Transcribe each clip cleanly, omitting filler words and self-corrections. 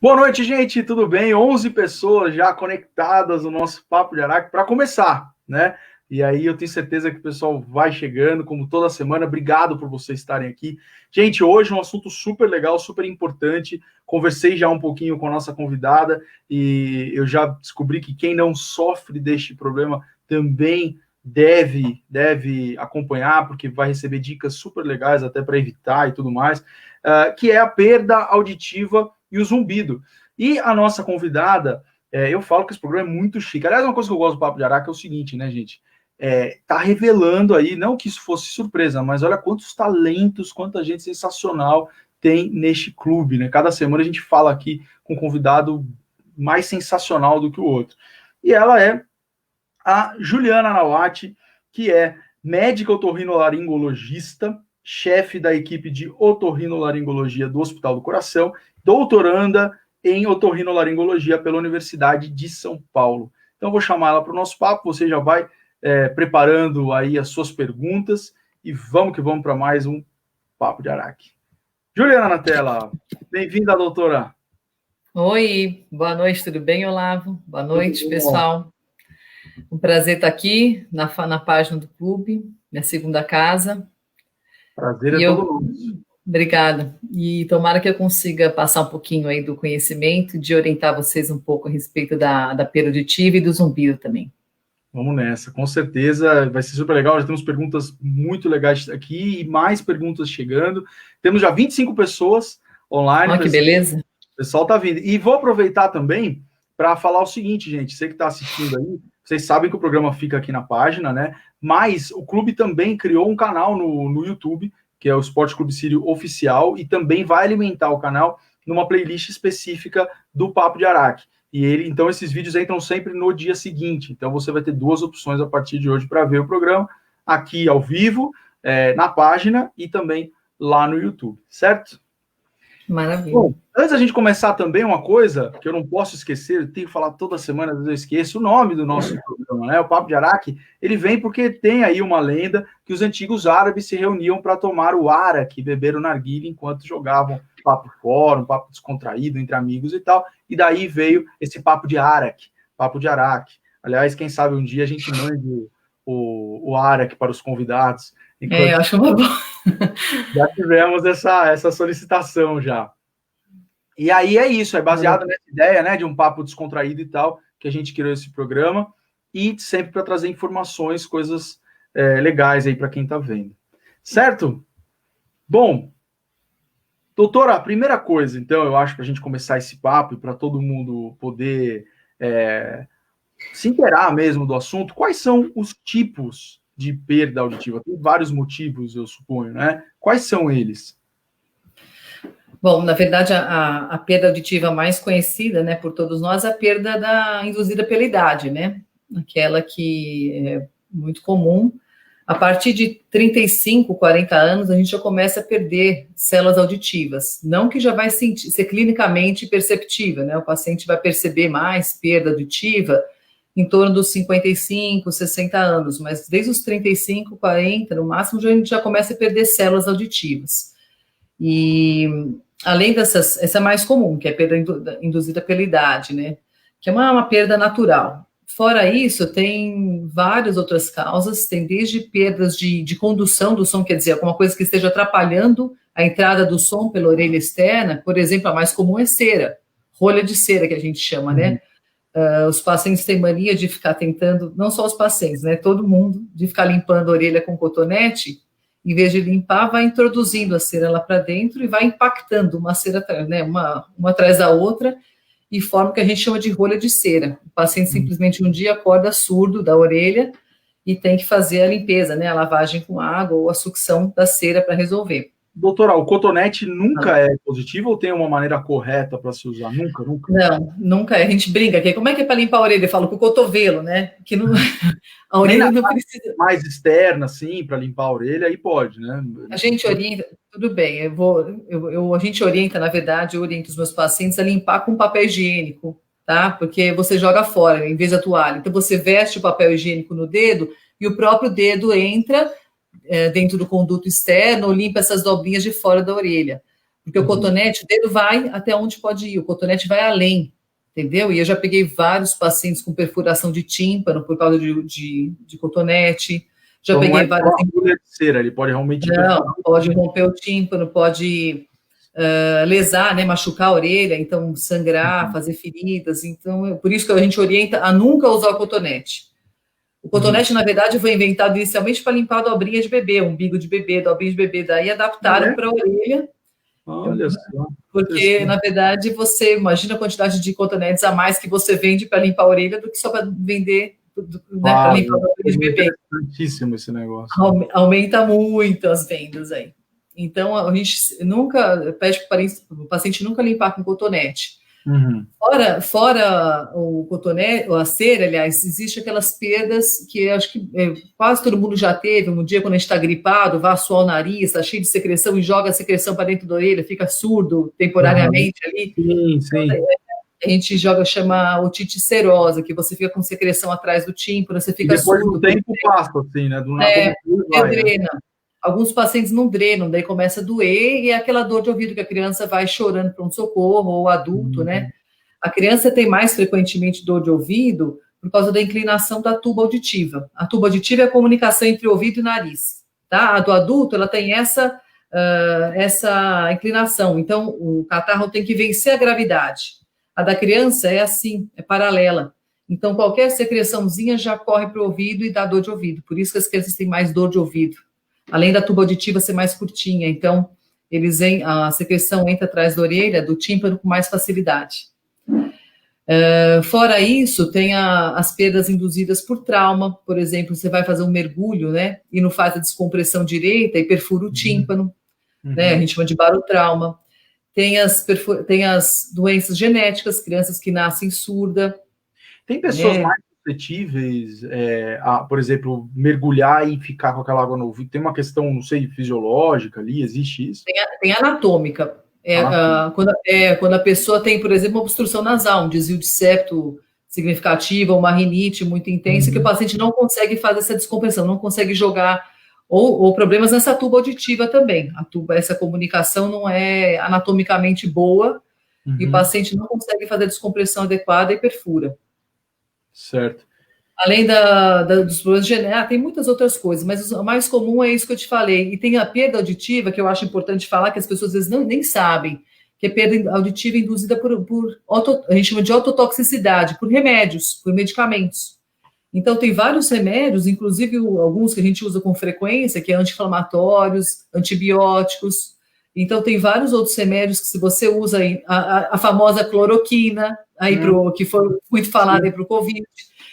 Boa noite, gente, tudo bem? 11 pessoas já conectadas no nosso Papo de Araque para começar, né? E aí eu tenho certeza que o pessoal vai chegando, como toda semana. Obrigado por vocês estarem aqui. Gente, hoje um assunto super legal, super importante. Conversei já um pouquinho com a nossa convidada e eu já descobri que quem não sofre deste problema também deve acompanhar, porque vai receber dicas super legais até para evitar e tudo mais, que é a perda auditiva e o zumbido. E a nossa convidada, eu falo que esse programa é muito chique. Aliás, uma coisa que eu gosto do Papo de Araque é o seguinte, né, gente? Tá revelando aí, não que isso fosse surpresa, mas olha quantos talentos, quanta gente sensacional tem neste clube, né? Cada semana a gente fala aqui com um convidado mais sensacional do que o outro. E ela é a Juliana Nawati, que é médica otorrinolaringologista, chefe da equipe de otorrinolaringologia do Hospital do Coração, doutoranda em otorrinolaringologia pela Universidade de São Paulo. Então, vou chamar ela para o nosso papo, você já vai preparando aí as suas perguntas e vamos que vamos para mais um Papo de Araque. Juliana na tela, bem-vinda, doutora. Oi, boa noite, tudo bem, Olavo? Boa noite, pessoal. Um prazer estar aqui na página do clube, minha segunda casa. Prazer é todo nosso. Obrigada. E tomara que eu consiga passar um pouquinho aí do conhecimento, de orientar vocês um pouco a respeito da perda auditiva e do zumbido também. Vamos nessa, com certeza vai ser super legal. Já temos perguntas muito legais aqui e mais perguntas chegando. Temos já 25 pessoas online. Olha que beleza. O pessoal tá vindo. E vou aproveitar também para falar o seguinte, gente. Você que está assistindo aí, vocês sabem que o programa fica aqui na página, né? Mas o clube também criou um canal no YouTube, que é o Esporte Clube Sírio Oficial, e também vai alimentar o canal numa playlist específica do Papo de Araque. E então esses vídeos entram sempre no dia seguinte. Então você vai ter duas opções a partir de hoje para ver o programa, aqui ao vivo, na página e também lá no YouTube, certo? Maravilha. Bom, antes da gente começar também, uma coisa que eu não posso esquecer, eu tenho que falar toda semana, às vezes eu esqueço, o nome do nosso programa, né? O Papo de Araque, ele vem porque tem aí uma lenda que os antigos árabes se reuniam para tomar o araque, beber o narguilé enquanto jogavam papo fora, um papo descontraído entre amigos e tal, e daí veio esse papo de araque, papo de Araque. Aliás, quem sabe um dia a gente mande o araque para os convidados. Eu acho uma boa. Já tivemos essa solicitação já. E aí é isso, é baseado nessa ideia, né, de um papo descontraído e tal, que a gente criou esse programa, e sempre para trazer informações, coisas legais aí para quem está vendo. Certo? Bom, doutora, a primeira coisa, então, eu acho, para a gente começar esse papo e para todo mundo poder se inteirar mesmo do assunto, quais são os tipos de perda auditiva? Tem vários motivos, eu suponho, né? Quais são eles? Bom, na verdade, a perda auditiva mais conhecida, né, por todos nós, é a perda induzida pela idade, né? Aquela que é muito comum. A partir de 35, 40 anos, a gente já começa a perder células auditivas. Não que já vai ser clinicamente perceptível, né? O paciente vai perceber mais perda auditiva em torno dos 55, 60 anos, mas desde os 35, 40, no máximo, a gente já começa a perder células auditivas. E além dessas, essa é mais comum, que é a perda induzida pela idade, né? Que é uma perda natural. Fora isso, tem várias outras causas, tem desde perdas de condução do som, quer dizer, alguma coisa que esteja atrapalhando a entrada do som pela orelha externa, por exemplo, a mais comum é cera, rolha de cera que a gente chama, né? Os pacientes têm mania de ficar tentando, não só os pacientes, né? Todo mundo, de ficar limpando a orelha com cotonete, em vez de limpar, vai introduzindo a cera lá para dentro e vai impactando uma cera, né, uma atrás da outra, e forma o que a gente chama de rolha de cera. O paciente simplesmente um dia acorda surdo da orelha e tem que fazer a limpeza, né, a lavagem com água ou a sucção da cera para resolver. Doutora, o cotonete nunca é positivo ou tem uma maneira correta para se usar? Nunca? Não, nunca é. A gente brinca aqui. Como é que é para limpar a orelha? Eu falo com o cotovelo, né? Que não, a orelha não precisa. Mais externa, assim, para limpar a orelha, aí pode, né? A gente orienta, tudo bem, a gente orienta, na verdade, eu oriento os meus pacientes a limpar com papel higiênico, tá? Porque você joga fora, em vez da toalha. Então, você veste o papel higiênico no dedo e o próprio dedo entra dentro do conduto externo, limpa essas dobrinhas de fora da orelha. Porque o cotonete, o dedo vai até onde pode ir, o cotonete vai além, entendeu? E eu já peguei vários pacientes com perfuração de tímpano por causa de cotonete, já então, peguei não é várias... uma agulha de cera, ele pode realmente... Não, pode romper o tímpano, pode lesar, né, machucar a orelha, então sangrar, fazer feridas, então por isso que a gente orienta a nunca usar o cotonete. O cotonete, na verdade, foi inventado inicialmente para limpar a dobrinha de bebê, o umbigo de bebê, dobrinha de bebê, daí adaptaram para a orelha. Olha só. Porque, na verdade, você imagina a quantidade de cotonetes a mais que você vende para limpar a orelha do que só para vender, né, para limpar a orelha de bebê. É interessantíssimo esse negócio. Aumenta muito as vendas aí. Então, a gente nunca pede para o paciente nunca limpar com cotonete. Fora o cotonete, a cera, aliás, existe aquelas perdas que eu acho que quase todo mundo já teve. Um dia, quando a gente está gripado, vai suar o nariz, está cheio de secreção e joga a secreção para dentro da orelha, fica surdo temporariamente ali. Sim. A gente chama otite serosa, que você fica com secreção atrás do tímpano, você fica depois surdo. Depois do tempo passa, assim, né? Do nada, drena. Alguns pacientes não drenam, daí começa a doer e é aquela dor de ouvido que a criança vai chorando para um socorro, ou o adulto, né? A criança tem mais frequentemente dor de ouvido por causa da inclinação da tuba auditiva. A tuba auditiva é a comunicação entre ouvido e nariz, tá? A do adulto, ela tem essa inclinação, então o catarro tem que vencer a gravidade. A da criança é assim, é paralela. Então, qualquer secreçãozinha já corre para o ouvido e dá dor de ouvido. Por isso que as crianças têm mais dor de ouvido. Além da tuba auditiva ser mais curtinha, então a secreção entra atrás da orelha, do tímpano, com mais facilidade. Fora isso, tem as perdas induzidas por trauma. Por exemplo, você vai fazer um mergulho, né, e não faz a descompressão direita e perfura o tímpano, né, a gente chama de barotrauma. Tem as doenças genéticas, crianças que nascem surda. Tem pessoas mais suscetíveis por exemplo, mergulhar e ficar com aquela água no ouvido? Tem uma questão, não sei, fisiológica ali? Existe isso? Tem anatômica. Quando a pessoa tem, por exemplo, uma obstrução nasal, um desvio de septo significativo, uma rinite muito intensa, que o paciente não consegue fazer essa descompressão, não consegue jogar, ou problemas nessa tuba auditiva também. Essa comunicação não é anatomicamente boa, e o paciente não consegue fazer a descompressão adequada e perfura. Certo. Além dos problemas genéticos, tem muitas outras coisas, mas o mais comum é isso que eu te falei. E tem a perda auditiva, que eu acho importante falar, que as pessoas às vezes nem sabem, que é perda auditiva induzida a gente chama de ototoxicidade, por remédios, por medicamentos. Então, tem vários remédios, inclusive alguns que a gente usa com frequência, que é anti-inflamatórios, antibióticos. Então, tem vários outros remédios que, se você usa a famosa cloroquina, que foi muito falada aí para o Covid,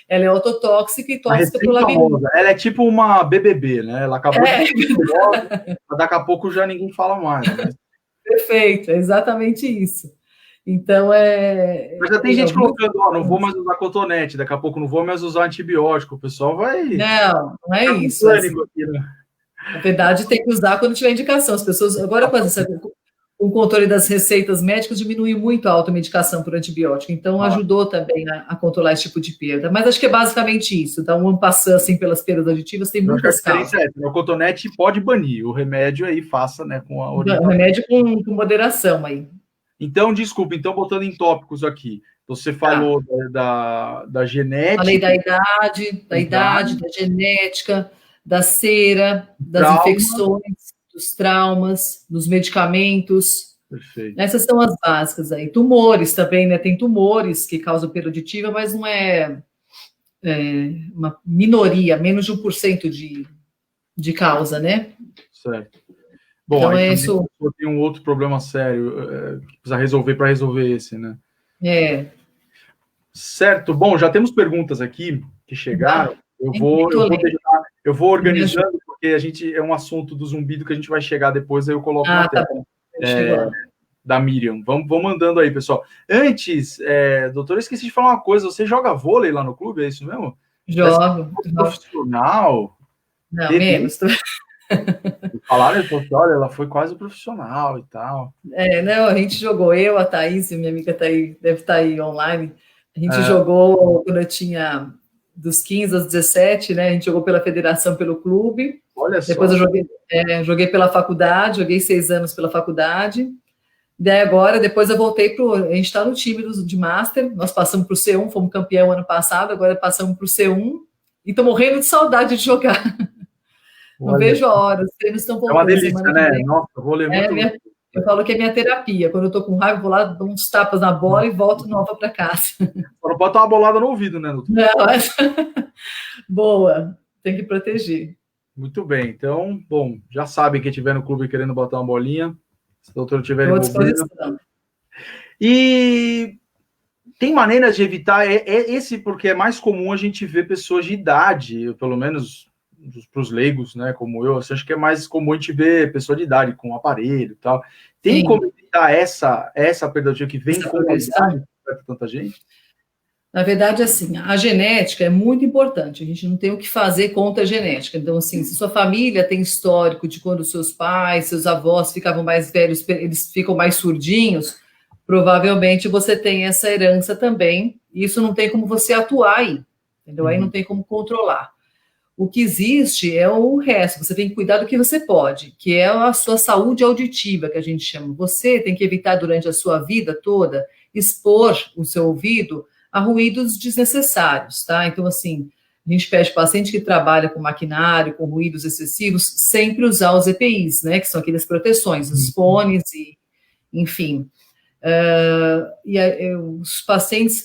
ela é ototóxica e tóxica para o labirinto. Ela é tipo uma BBB, né? Ela acabou de famosa, daqui a pouco já ninguém fala mais. Né? Perfeito, é exatamente isso. Então, Mas já tem gente colocando, não vou mais usar cotonete, daqui a pouco não vou mais usar antibiótico, o pessoal vai... Não é isso. Pânico aqui, né? Na verdade, tem que usar quando tiver indicação. As pessoas, agora, o controle das receitas médicas diminuiu muito a automedicação por antibiótico, então ajudou também a controlar esse tipo de perda. Mas acho que é basicamente isso. Então, um passando assim pelas perdas auditivas, tem muitas causas. O cotonete pode banir, o remédio aí faça, né, com a orientação. O remédio com moderação aí. Então, desculpa, botando em tópicos aqui, você falou da genética... Falei da idade, da genética, da cera, das infecções, dos traumas, dos medicamentos. Perfeito. Essas são as básicas aí. Tumores também, né? Tem tumores que causam perda auditiva, mas não é uma minoria, menos de 1% de causa, né? Certo. Bom, então, isso tem um outro problema sério que precisa resolver para resolver esse, né? Certo. Bom, já temos perguntas aqui que chegaram. Eu vou organizando, porque é um assunto do zumbido que a gente vai chegar depois, aí eu coloco na tela. Da Miriam. Vamos mandando aí, pessoal. Antes, doutor, eu esqueci de falar uma coisa. Você joga vôlei lá no clube, é isso mesmo? Jogo. Profissional? Não, menos. Falaram, olha, ela foi quase profissional e tal. Não, a gente jogou, eu, a Thaís, minha amiga tá aí, deve estar aí online. A gente jogou quando eu tinha dos 15 aos 17, né? A gente jogou pela federação, pelo clube. Olha só. Depois eu joguei pela faculdade, joguei 6 anos pela faculdade. Daí agora, depois eu voltei a gente está no time de Master, nós passamos para o C1, fomos campeão ano passado, agora passamos para o C1, e estou morrendo de saudade de jogar. Não Olha, vejo a hora, os treinos estão é uma voltando delícia, semana né? que vem. Nossa, eu vou ler muito. Eu falo que é minha terapia. Quando eu estou com raiva, eu vou lá, dou uns tapas na bola e volto nova para casa. Só não pode dar uma bolada no ouvido, né, doutor? Não, boa, tem que proteger. Muito bem, então, bom, já sabem quem estiver no clube querendo botar uma bolinha, se o doutor estiver envolvido. E tem maneiras de evitar, esse porque é mais comum a gente ver pessoas de idade, pelo menos para os leigos, né, como eu acho que é mais comum a gente ver pessoa de idade com aparelho e tal. Tem como evitar essa perda de que vem com a idade para tanta gente? Na verdade, assim, a genética é muito importante, a gente não tem o que fazer contra a genética. Então, assim, se sua família tem histórico de quando seus pais, seus avós ficavam mais velhos, eles ficam mais surdinhos, provavelmente você tem essa herança também, e isso não tem como você atuar aí, entendeu? Aí não tem como controlar. O que existe é o resto, você tem que cuidar do que você pode, que é a sua saúde auditiva, que a gente chama. Você tem que evitar durante a sua vida toda expor o seu ouvido a ruídos desnecessários, tá? Então, assim, a gente pede para o paciente que trabalha com maquinário, com ruídos excessivos, sempre usar os EPIs, né? Que são aquelas proteções, os fones e, enfim. Os pacientes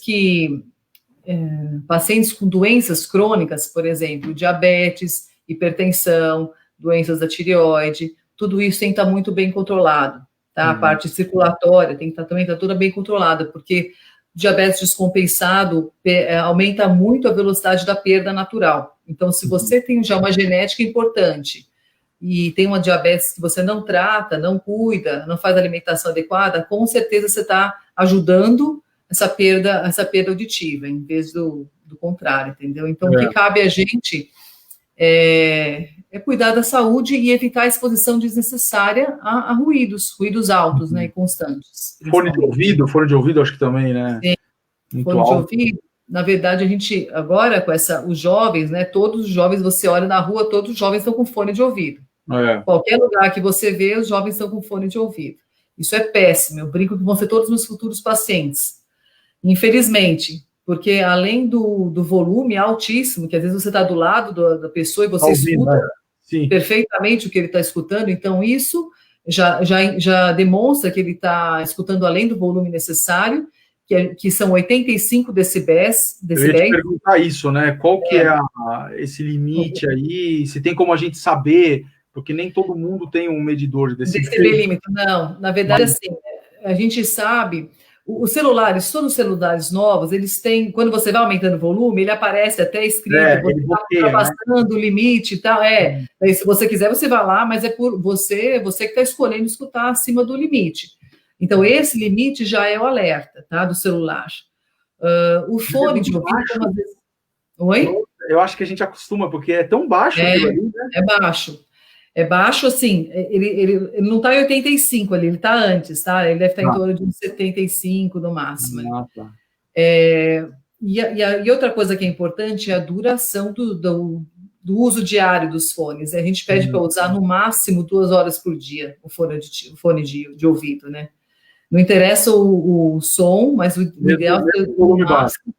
pacientes com doenças crônicas, por exemplo, diabetes, hipertensão, doenças da tireoide, tudo isso tem que estar muito bem controlado, tá? A parte circulatória tem que estar também toda bem controlada, porque diabetes descompensado aumenta muito a velocidade da perda natural. Então, se você tem já uma genética importante e tem uma diabetes que você não trata, não cuida, não faz alimentação adequada, com certeza você está ajudando essa perda auditiva, em vez do contrário, entendeu? Então, o que cabe a gente é cuidar da saúde e evitar a exposição desnecessária a ruídos altos, né, e constantes. Fone de ouvido, acho que também, né? Sim. Muito fone alto. de ouvido, na verdade, a gente, agora, com os jovens, né, todos os jovens, você olha na rua, todos os jovens estão com fone de ouvido. Qualquer lugar que você vê, os jovens estão com fone de ouvido. Isso é péssimo, eu brinco que vão ser todos os meus futuros pacientes. Infelizmente, porque além do volume altíssimo, que às vezes você está do lado da pessoa e você escuta perfeitamente o que ele está escutando, então isso já demonstra que ele está escutando além do volume necessário, que são 85 decibéis. Eu ia te perguntar isso, né? Qual que é esse limite aí? Se tem como a gente saber, porque nem todo mundo tem um medidor de decibelímetro. Não, na verdade, assim, a gente sabe... Os celulares, todos os celulares novos, eles têm, quando você vai aumentando o volume, ele aparece até escrito, você está ultrapassando o limite e tal. Aí, se você quiser, você vai lá, mas é por você que está escolhendo escutar acima do limite. Então, esse limite já é o alerta, tá, do celular. O fone de ouvido, às vezes... Oi? Eu acho que a gente acostuma, porque é tão baixo aquilo ali, né? É baixo. É baixo, assim, ele não está em 85 ali, ele está antes, tá? Ele deve estar em torno de uns 75 no máximo. E outra coisa que é importante é a duração do uso diário dos fones. A gente pede para usar no máximo 2 horas por dia o fone de ouvido, né? Não interessa o som, mas o ideal é o volume máximo.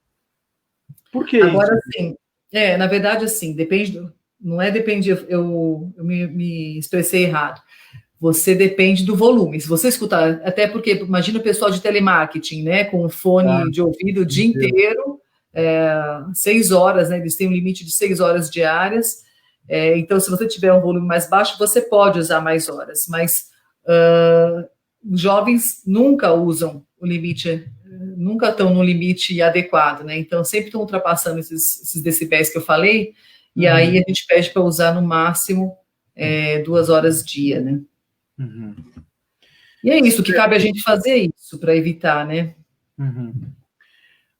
Por que agora, isso? Assim, na verdade, assim, depende... Não depende, eu me expressei errado. Você depende do volume. Se você escutar, até porque, imagina o pessoal de telemarketing, né, com o fone de ouvido o dia inteiro, 6 horas, né, eles têm um limite de 6 horas diárias, então, se você tiver um volume mais baixo, você pode usar mais horas, mas os jovens nunca usam o limite, nunca estão no limite adequado, né, então, sempre estão ultrapassando esses decibéis que eu falei. E aí a gente pede para usar no máximo 2 horas dia, né? E é isso, que cabe a gente fazer isso para evitar, né?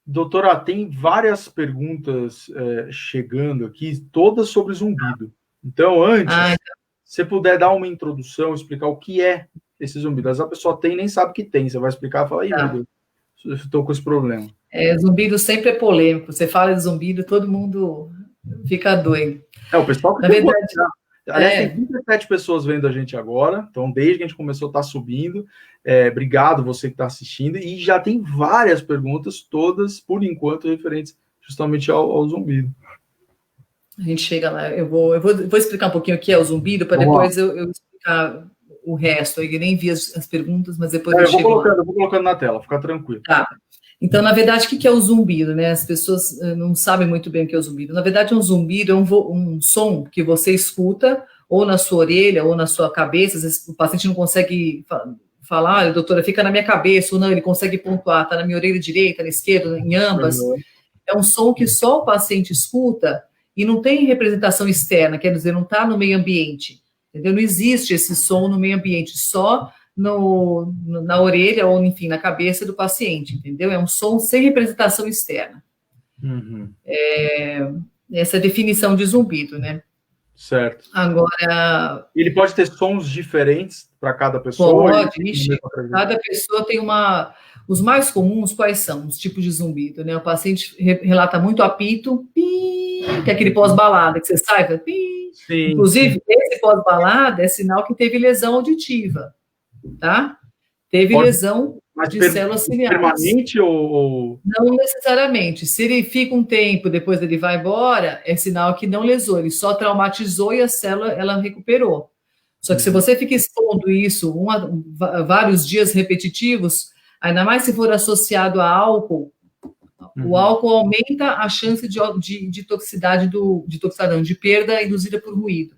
Doutora, tem várias perguntas chegando aqui, todas sobre zumbido. Então, antes, se você puder dar uma introdução, explicar o que é esse zumbido. Às vezes a pessoa tem e nem sabe que tem. Você vai explicar e fala, meu Deus, eu estou com esse problema. Zumbido sempre é polêmico. Você fala de zumbido, todo mundo fica doido. O pessoal que na verdade, Aliás, tem 37 pessoas vendo a gente agora, então desde que a gente começou está subindo. Obrigado você que está assistindo, e já tem várias perguntas, todas, por enquanto, referentes justamente ao zumbido. A gente chega lá, eu vou explicar um pouquinho o que é o zumbido, para depois eu explicar o resto. Eu nem vi as perguntas, mas depois eu chego lá. Eu vou colocando na tela, fica tranquilo. Tá. Então, na verdade, o que é o zumbido, né? As pessoas não sabem muito bem o que é o zumbido. Na verdade, um zumbido é um som que você escuta ou na sua orelha ou na sua cabeça. Às vezes o paciente não consegue falar, doutora, fica na minha cabeça, ou não, ele consegue pontuar, tá na minha orelha direita, na esquerda, em ambas. É um som que só o paciente escuta e não tem representação externa, quer dizer, não está no meio ambiente, entendeu? Não existe esse som no meio ambiente, só na orelha ou, enfim, na cabeça do paciente, entendeu? É um som sem representação externa. Essa é a definição de zumbido, né? Certo. Agora... Ele pode ter sons diferentes para cada pessoa? Pode, cada pessoa tem uma... Os mais comuns, quais são? Os tipos de zumbido, né? O paciente relata muito apito, pi, que é aquele pós-balada, que você sai, pi. Sim, inclusive, sim. Esse pós-balada é sinal que teve lesão auditiva, tá? Teve lesão de células ciliares. Permanente ou... Não necessariamente. Se ele fica um tempo, depois ele vai embora, é sinal que não lesou, ele só traumatizou e a célula, ela recuperou. Só que se você fica expondo isso vários dias repetitivos, ainda mais se for associado a álcool, o álcool aumenta a chance de toxicidade, de perda induzida por ruído.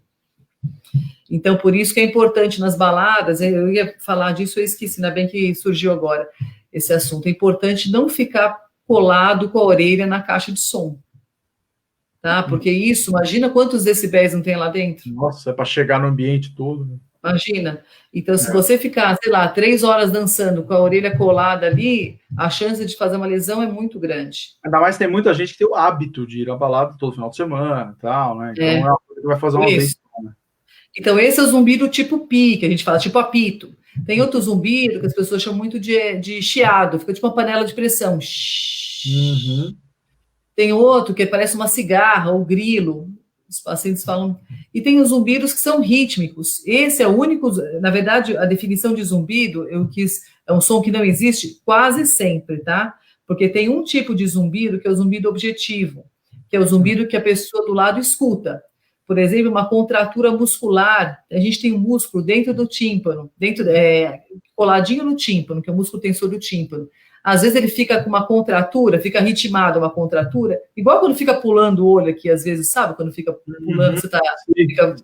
Então, por isso que é importante nas baladas, eu ia falar disso, eu esqueci, ainda bem que surgiu agora esse assunto, é importante não ficar colado com a orelha na caixa de som, tá? Porque isso, imagina quantos decibéis não tem lá dentro. Nossa, é para chegar no ambiente todo, né? Imagina. Então, se você ficar, sei lá, 3 horas dançando com a orelha colada ali, a chance de fazer uma lesão é muito grande. Ainda mais tem muita gente que tem o hábito de ir à balada todo final de semana e tal, né? Então, é uma coisa que vai fazer uma vez. Né? Então, esse é o zumbido tipo pi, que a gente fala, tipo apito. Tem outro zumbido que as pessoas chamam muito de chiado, fica tipo uma panela de pressão. Tem outro que parece uma cigarra ou grilo. Os pacientes falam. E tem os zumbidos que são rítmicos. Esse é o único, na verdade, a definição de zumbido, é um som que não existe quase sempre, tá? Porque tem um tipo de zumbido que é o zumbido objetivo, que é o zumbido que a pessoa do lado escuta. Por exemplo, uma contratura muscular, a gente tem um músculo dentro do tímpano, coladinho no tímpano, que é o músculo tensor do tímpano. Às vezes ele fica com uma contratura, fica ritmado uma contratura, igual quando fica pulando o olho aqui, às vezes, sabe? Quando fica pulando, você fica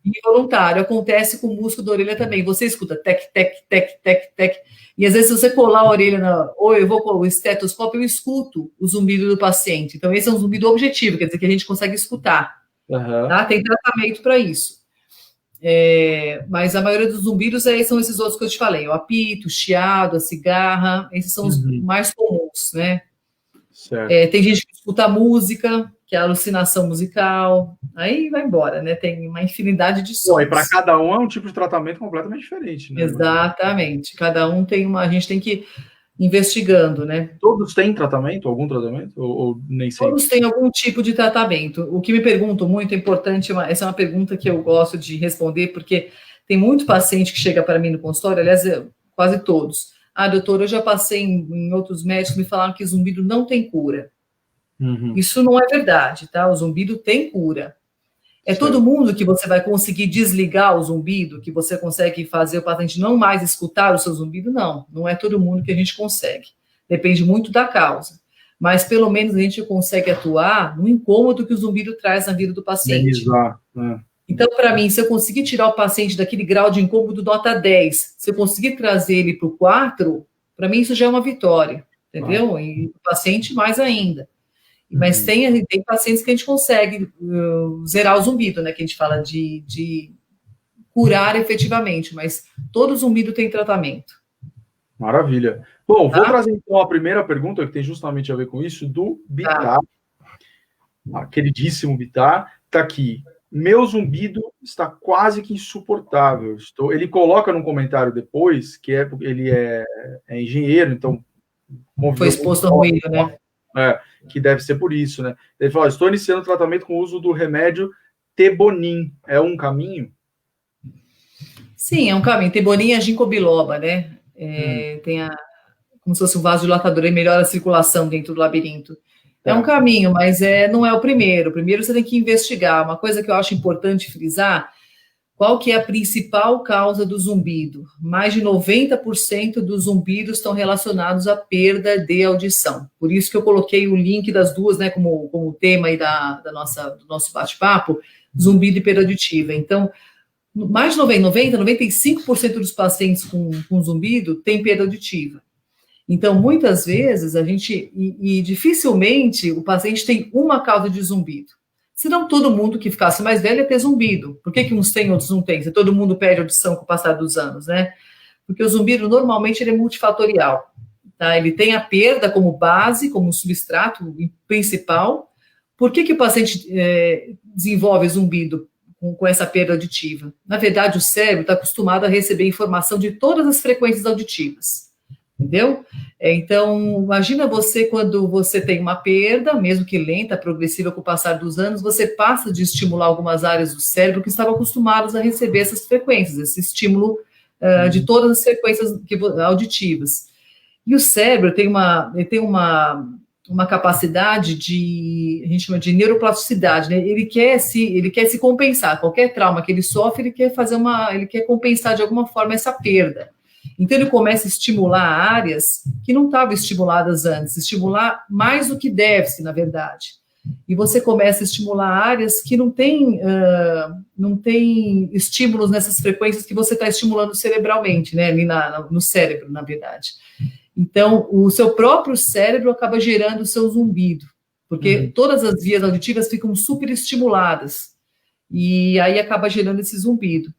involuntário. Acontece com o músculo da orelha também. Você escuta tec, tec, tec, tec, tec. E às vezes, se você colar a orelha, ou eu vou com o estetoscópio, eu escuto o zumbido do paciente. Então, esse é um zumbido objetivo, quer dizer que a gente consegue escutar. Tá? Tem tratamento para isso. Mas a maioria dos zumbidos são esses outros que eu te falei, o apito, o chiado, a cigarra, esses são os mais comuns, né? Tem gente que escuta música, que é a alucinação musical, aí vai embora, né? Tem uma infinidade de sons. E para cada um é um tipo de tratamento completamente diferente, né? Exatamente, cada um tem a gente tem que ir investigando, né? Todos têm tratamento, algum tratamento, ou nem sempre? Todos têm algum tipo de tratamento. O que me perguntam muito é importante, essa é uma pergunta que eu gosto de responder, porque tem muito paciente que chega para mim no consultório, aliás, quase todos. Doutor, eu já passei em outros médicos, me falaram que zumbido não tem cura. Isso não é verdade, tá? O zumbido tem cura. Todo mundo que você vai conseguir desligar o zumbido, que você consegue fazer o paciente não mais escutar o seu zumbido? Não, não é todo mundo que a gente consegue. Depende muito da causa. Mas, pelo menos, a gente consegue atuar no incômodo que o zumbido traz na vida do paciente. Então, para mim, se eu conseguir tirar o paciente daquele grau de incômodo nota 10, se eu conseguir trazer ele para o 4, para mim isso já é uma vitória, entendeu? E o paciente mais ainda. Mas tem pacientes que a gente consegue zerar o zumbido, né? Que a gente fala de curar efetivamente, mas todo zumbido tem tratamento. Maravilha. Bom, vou trazer então a primeira pergunta, que tem justamente a ver com isso, do Bitar. Queridíssimo Bitar, está aqui. Meu zumbido está quase que insuportável. Ele coloca num comentário depois que ele é engenheiro, então... Foi exposto ao ruído, né? Que deve ser por isso, né? Ele fala, estou iniciando o tratamento com o uso do remédio Tebonim é um caminho? Sim, é um caminho. Tebonim é a ginkgo biloba, né? Tem como se fosse um vasodilatador, ele melhora a circulação dentro do labirinto. É um caminho, mas não é o primeiro. Primeiro você tem que investigar. Uma coisa que eu acho importante frisar, qual que é a principal causa do zumbido? Mais de 90% dos zumbidos estão relacionados à perda de audição. Por isso que eu coloquei o link das duas, né, como tema aí do nosso bate-papo, zumbido e perda auditiva. Então, mais de 95% dos pacientes com zumbido têm perda auditiva. Então, muitas vezes, e dificilmente o paciente tem uma causa de zumbido. Senão todo mundo que ficasse mais velho ia ter zumbido. Por que uns têm, outros não têm? Se todo mundo perde audição com o passar dos anos, né? Porque o zumbido, normalmente, ele é multifatorial. Tá? Ele tem a perda como base, como substrato principal. Por que o paciente desenvolve zumbido com essa perda auditiva? Na verdade, o cérebro está acostumado a receber informação de todas as frequências auditivas. Entendeu? Então, imagina você quando você tem uma perda, mesmo que lenta, progressiva com o passar dos anos, você passa de estimular algumas áreas do cérebro que estavam acostumadas a receber essas frequências, esse estímulo de todas as frequências auditivas. E o cérebro tem uma capacidade a gente chama de neuroplasticidade, né? Ele quer se compensar. Qualquer trauma que ele sofre, ele quer compensar de alguma forma essa perda. Então, ele começa a estimular áreas que não estavam estimuladas antes, estimular mais do que deve-se, na verdade. E você começa a estimular áreas que não tem estímulos nessas frequências que você está estimulando cerebralmente, né, ali no cérebro, na verdade. Então, o seu próprio cérebro acaba gerando o seu zumbido, porque todas as vias auditivas ficam super estimuladas, e aí acaba gerando esse zumbido.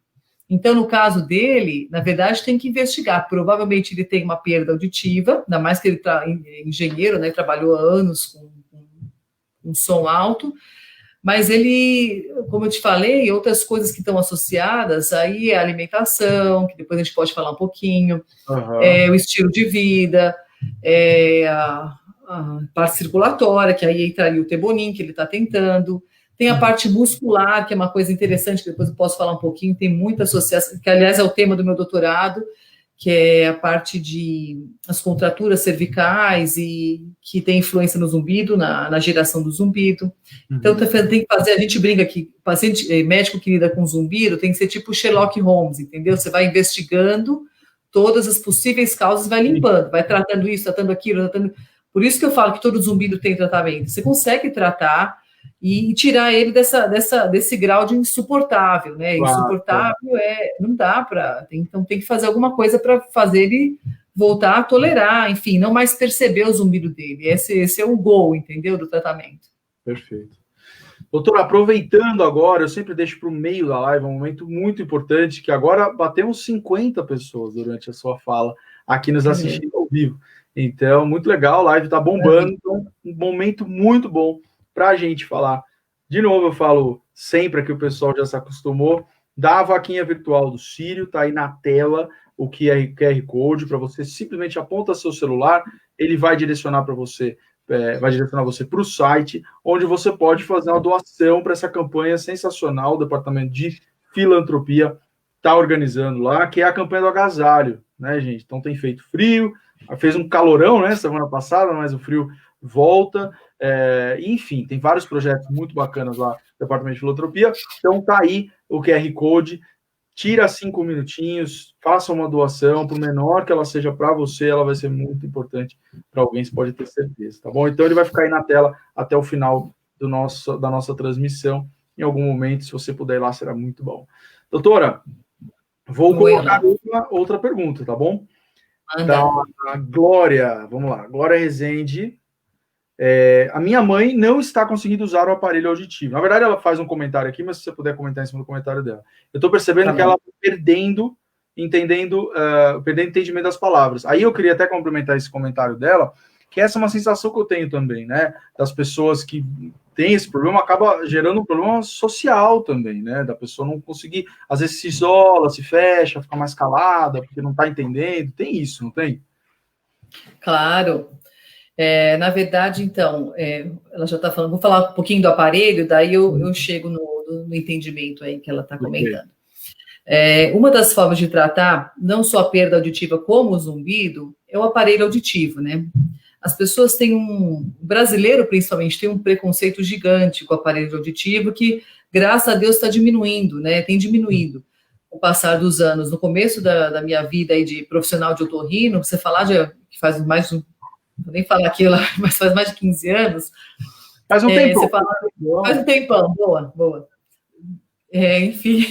Então, no caso dele, na verdade, tem que investigar. Provavelmente ele tem uma perda auditiva, ainda mais que ele está engenheiro, né? Trabalhou há anos com som alto, mas ele, como eu te falei, outras coisas que estão associadas aí é a alimentação, que depois a gente pode falar um pouquinho, o estilo de vida, a parte circulatória, que aí entraria o Tebonim, que ele está tentando. Tem a parte muscular, que é uma coisa interessante, que depois eu posso falar um pouquinho, tem muita associação, que aliás é o tema do meu doutorado, que é a parte de as contraturas cervicais e que tem influência no zumbido, na geração do zumbido. Então tem que fazer, a gente brinca que médico que lida com zumbido tem que ser tipo Sherlock Holmes, entendeu? Você vai investigando todas as possíveis causas, vai limpando, vai tratando isso, tratando aquilo, Por isso que eu falo que todo zumbido tem tratamento. Você consegue tratar e tirar ele desse grau de insuportável, né? Insuportável não dá para. Então tem que fazer alguma coisa para fazer ele voltar a tolerar, enfim, não mais perceber o zumbido dele. Esse é o goal, entendeu? Do tratamento. Perfeito. Doutor, aproveitando agora, eu sempre deixo para o meio da live um momento muito importante, que agora batemos 50 pessoas durante a sua fala aqui nos assistindo ao vivo. Então, muito legal, a live está bombando, então um momento muito bom para a gente falar. De novo, eu falo sempre que o pessoal já se acostumou, da vaquinha virtual do Círio, tá aí na tela o QR Code, para você simplesmente aponta seu celular, ele vai direcionar para você, vai direcionar você para o site, onde você pode fazer uma doação para essa campanha sensacional, o Departamento de Filantropia está organizando lá, que é a campanha do agasalho, né, gente? Então tem feito frio, fez um calorão, né, semana passada, mas o frio volta, enfim, tem vários projetos muito bacanas lá no Departamento de Filantropia, então tá aí o QR Code, tira 5 minutinhos, faça uma doação, por menor que ela seja para você, ela vai ser muito importante para alguém, você pode ter certeza, tá bom? Então ele vai ficar aí na tela até o final da nossa transmissão, em algum momento, se você puder ir lá, será muito bom. Doutora, vou colocar outra pergunta, tá bom? Da Glória, vamos lá, Glória Rezende. A minha mãe não está conseguindo usar o aparelho auditivo. Na verdade, ela faz um comentário aqui, mas se você puder comentar em cima do comentário dela. Eu estou percebendo que ela está perdendo entendimento das palavras. Aí eu queria até complementar esse comentário dela, que essa é uma sensação que eu tenho também, né? Das pessoas que têm esse problema, acaba gerando um problema social também, né? Da pessoa não conseguir, às vezes se isola, se fecha, fica mais calada, porque não está entendendo. Tem isso, não tem? Claro. Na verdade, então, ela já está falando, vou falar um pouquinho do aparelho, daí eu chego no entendimento aí que ela está comentando. Uma das formas de tratar não só a perda auditiva como o zumbido é o aparelho auditivo, né? As pessoas têm o brasileiro principalmente tem um preconceito gigante com o aparelho auditivo que, graças a Deus, está diminuindo, né? Tem diminuído com o passar dos anos. No começo da minha vida aí de profissional de otorrino, você falar que faz mais de, vou nem falar aquilo, mas faz mais de 15 anos. Faz um tempão. Você fala, faz um tempão, boa. Enfim...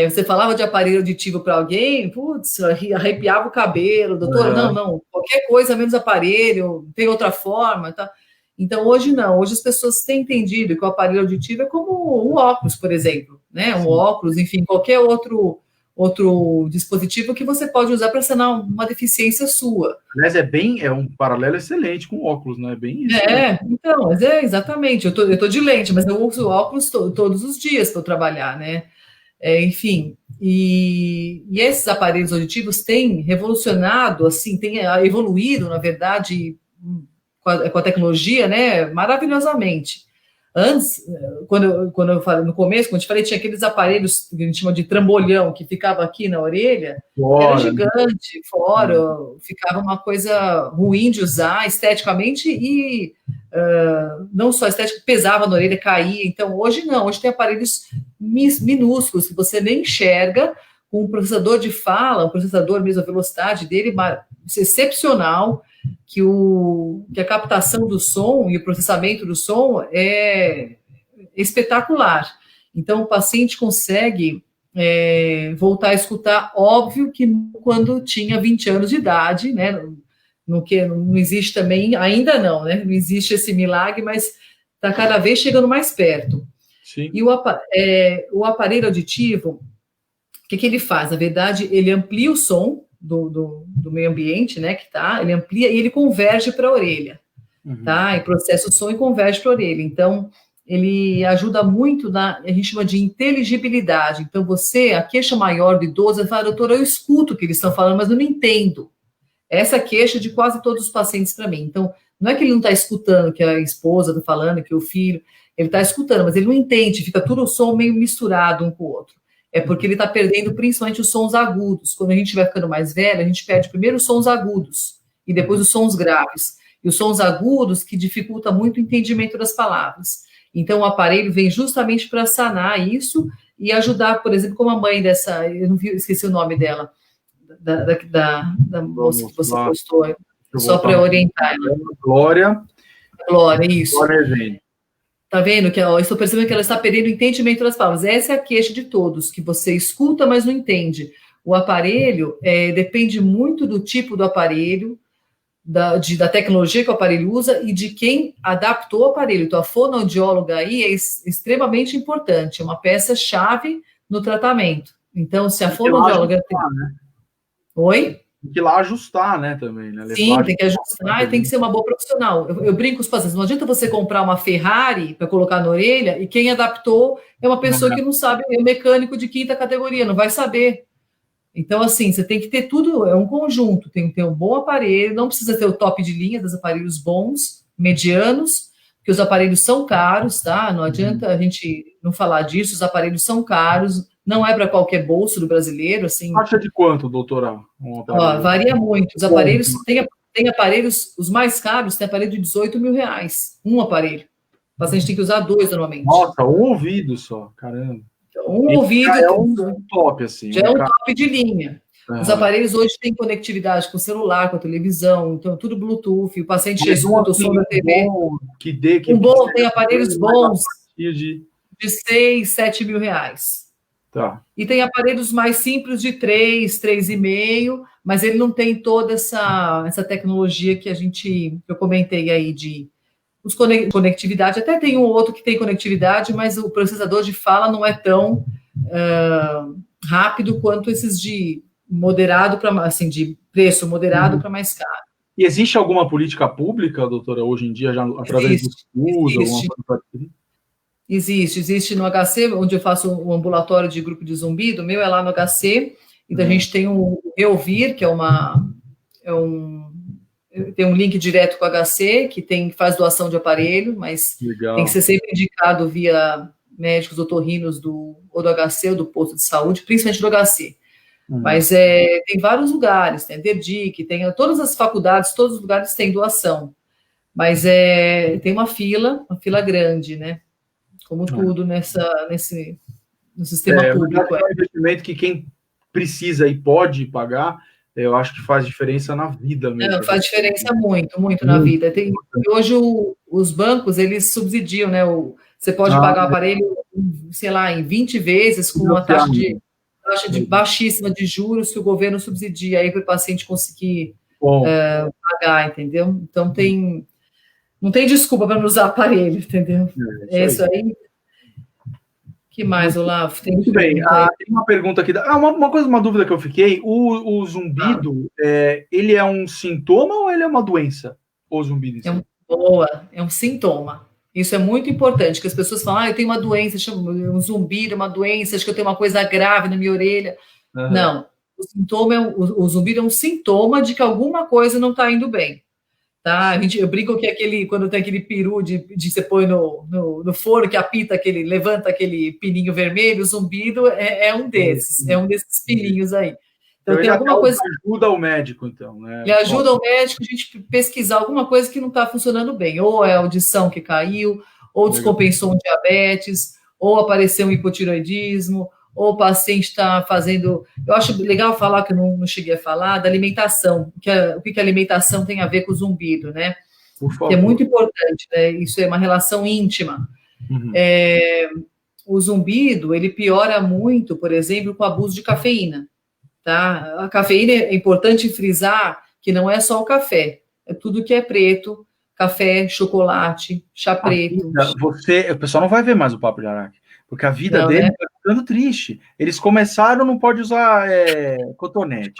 você falava de aparelho auditivo para alguém, putz, arrepiava o cabelo, doutora, não, qualquer coisa menos aparelho, tem outra forma, tá? Então, hoje não, hoje as pessoas têm entendido que o aparelho auditivo é como o óculos, por exemplo, né? Um óculos, enfim, qualquer outro dispositivo que você pode usar para sanar uma deficiência sua. Aliás, é um paralelo excelente com óculos, né? Bem isso. Então, mas exatamente, eu tô de lente, mas eu uso óculos todos os dias para trabalhar, né? Enfim, e esses aparelhos auditivos têm revolucionado, assim, têm evoluído, na verdade, com a tecnologia, né, maravilhosamente. Antes, quando eu falei no começo, quando eu te falei, tinha aqueles aparelhos que a gente chama de trambolhão, que ficava aqui na orelha, era gigante, ficava uma coisa ruim de usar esteticamente e não só estética, pesava na orelha, caía. Então, hoje não, hoje tem aparelhos minúsculos que você nem enxerga, com um processador de fala, um processador mesmo, a velocidade dele excepcional, que a captação do som e o processamento do som é espetacular. Então, o paciente consegue voltar a escutar, óbvio que quando tinha 20 anos de idade, né? Não existe também, ainda não, né? Não existe esse milagre, mas está cada vez chegando mais perto. Sim. E o aparelho auditivo, o que ele faz? Na verdade, ele amplia o som do meio ambiente, né, ele amplia e ele converge para a orelha, tá? E processa o som e converge para a orelha. Então, ele ajuda muito a gente chama de inteligibilidade. Então, a queixa maior do idoso, fala, doutora, eu escuto o que eles estão falando, mas eu não entendo. Essa é a queixa de quase todos os pacientes para mim. Então, não é que ele não está escutando, que a esposa está falando, que o filho, ele está escutando, mas ele não entende, fica tudo o som meio misturado um com o outro. É porque ele está perdendo principalmente os sons agudos. Quando a gente vai ficando mais velho, a gente perde primeiro os sons agudos e depois os sons graves. E os sons agudos que dificultam muito o entendimento das palavras. Então, o aparelho vem justamente para sanar isso e ajudar, por exemplo, como a mãe dessa, eu não vi, esqueci o nome dela, da moça que você postou, só para orientar ela. Glória, isso. Glória. Tá vendo? Estou percebendo que ela está perdendo o entendimento das palavras. Essa é a queixa de todos, que você escuta, mas não entende. O aparelho depende muito do tipo do aparelho, da tecnologia que o aparelho usa e de quem adaptou o aparelho. Então, a fonoaudióloga aí é extremamente importante, é uma peça-chave no tratamento. Então, se a fonoaudióloga... Oi? Tem que ir lá ajustar, né, também, né? Sim, tem que ajustar e tem que ser uma boa profissional. Eu brinco com os pacientes, não adianta você comprar uma Ferrari para colocar na orelha e quem adaptou é uma pessoa que não sabe, é um mecânico de quinta categoria, não vai saber. Então, assim, você tem que ter tudo, é um conjunto, tem que ter um bom aparelho, não precisa ter o top de linha dos aparelhos bons, medianos, porque os aparelhos são caros, tá? Não adianta a gente não falar disso, os aparelhos são caros, não é para qualquer bolso do brasileiro, assim. Taxa de quanto, doutora? Varia muito. Os aparelhos, tem aparelhos, os mais caros, tem aparelho de 18 mil reais. Um aparelho. O paciente tem que usar 2 normalmente. Nossa, um ouvido só, caramba. Um ouvido. É um top, assim. Já é um top de linha. Os aparelhos hoje têm conectividade com o celular, com a televisão, então tudo Bluetooth. O paciente escuta o som da TV. Tem aparelhos bons de 6, 7 mil reais. Tá. E tem aparelhos mais simples de 3, 3,5, mas ele não tem toda essa tecnologia que eu comentei aí de conectividade. Até tem um outro que tem conectividade, mas o processador de fala não é tão rápido quanto esses de moderado para assim, de preço moderado para mais caro. E existe alguma política pública, doutora, hoje em dia, já através do SUS? Existe no HC, onde eu faço o ambulatório de grupo de zumbido, o meu é lá no HC, então a gente tem o Reouvir, que tem um link direto com o HC, que faz doação de aparelho, mas tem que ser sempre indicado via médicos otorrinos ou do HC ou do posto de saúde, principalmente do HC. Mas tem vários lugares, tem a DERDIC, tem todas as faculdades, todos os lugares têm doação. Mas tem uma fila grande, né? Como tudo no sistema público. É um investimento que quem precisa e pode pagar, eu acho que faz diferença na vida mesmo. Não, faz diferença muito na vida. Hoje os bancos, eles subsidiam, né? Você pode pagar o aparelho, sei lá, em 20 vezes com uma taxa de baixíssima de juros que o governo subsidia aí para o paciente conseguir pagar, entendeu? Então não tem desculpa para não usar aparelho, entendeu? É isso aí. Que mais, Olavo? Muito bem. Tem uma pergunta aqui. Uma dúvida que eu fiquei. O zumbido, ele é um sintoma ou ele é uma doença? O zumbido? É um sintoma. Isso é muito importante, que as pessoas falam, eu tenho uma doença, chama um zumbido, uma doença, acho que eu tenho uma coisa grave na minha orelha. Não, o zumbido é um sintoma de que alguma coisa não está indo bem. Tá? Eu brinco que quando tem aquele peru de você põe no forno, que apita levanta aquele pininho vermelho, o zumbido é um desses pininhos aí. Então tem alguma coisa. Ajuda o médico, então, né? E ajuda o médico a gente pesquisar alguma coisa que não está funcionando bem. Ou é a audição que caiu, ou descompensou um diabetes, ou apareceu um hipotiroidismo, ou o paciente está fazendo... Eu acho legal falar, que eu não cheguei a falar, da alimentação. O que a alimentação tem a ver com o zumbido, né? Por favor. Que é muito importante, né? Isso é uma relação íntima. O zumbido, ele piora muito, por exemplo, com o abuso de cafeína. Tá? A cafeína, é importante frisar que não é só o café, é tudo que é preto, café, chocolate, chá preto. O pessoal não vai ver mais o Papo de Araque, porque a vida dele está ficando triste. Eles começaram, não pode usar cotonete.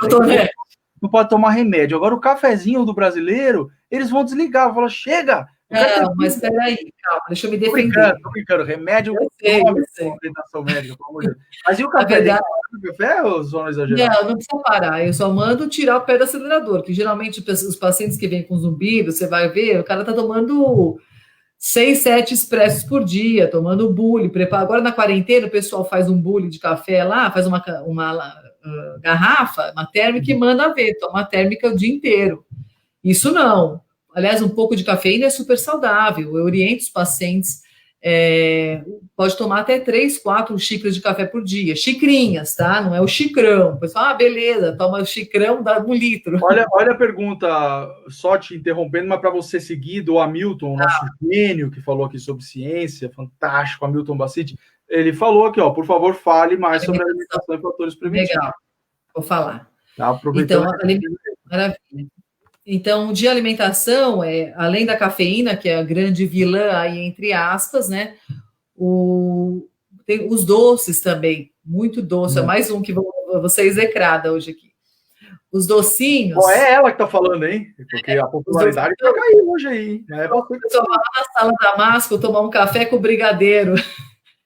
Não pode tomar remédio. Agora o cafezinho do brasileiro, eles vão desligar, vão falar, chega! Não, mas peraí, calma, deixa eu me defender. Tô brincando, remédio orientação médica, pelo amor de Deus. Mas e o café? Verdade, café ou só exagerado? Não precisa parar, eu só mando tirar o pé do acelerador, que geralmente os pacientes que vêm com zumbido, você vai ver, o cara tá tomando 6, 7 expressos por dia, tomando bule, prepara. Agora na quarentena o pessoal faz um bule de café lá, faz uma garrafa, uma térmica e manda ver, toma térmica o dia inteiro. Isso não. Aliás, um pouco de cafeína é super saudável. Eu oriento os pacientes, pode tomar até 3, 4 xícaras de café por dia. Xicrinhas, tá? Não é o xicrão. O pessoal, beleza, toma o xicrão, dá 1 litro. Olha a pergunta, só te interrompendo, mas para você seguir, do Hamilton, nosso gênio, que falou aqui sobre ciência, fantástico, Hamilton Bacite. Ele falou aqui, por favor, fale mais sobre a alimentação e fatores preventivos. Legal, vou falar. Tá, aproveitando. Então, maravilha. Então, de alimentação, além da cafeína, que é a grande vilã aí, entre aspas, né? Tem os doces também, muito doce. É mais um que vou ser execrada hoje aqui. Os docinhos... É ela que tá falando, hein? Porque a popularidade vai cair hoje aí. Eu tomar lá na sala Damasco, tomar um café com brigadeiro.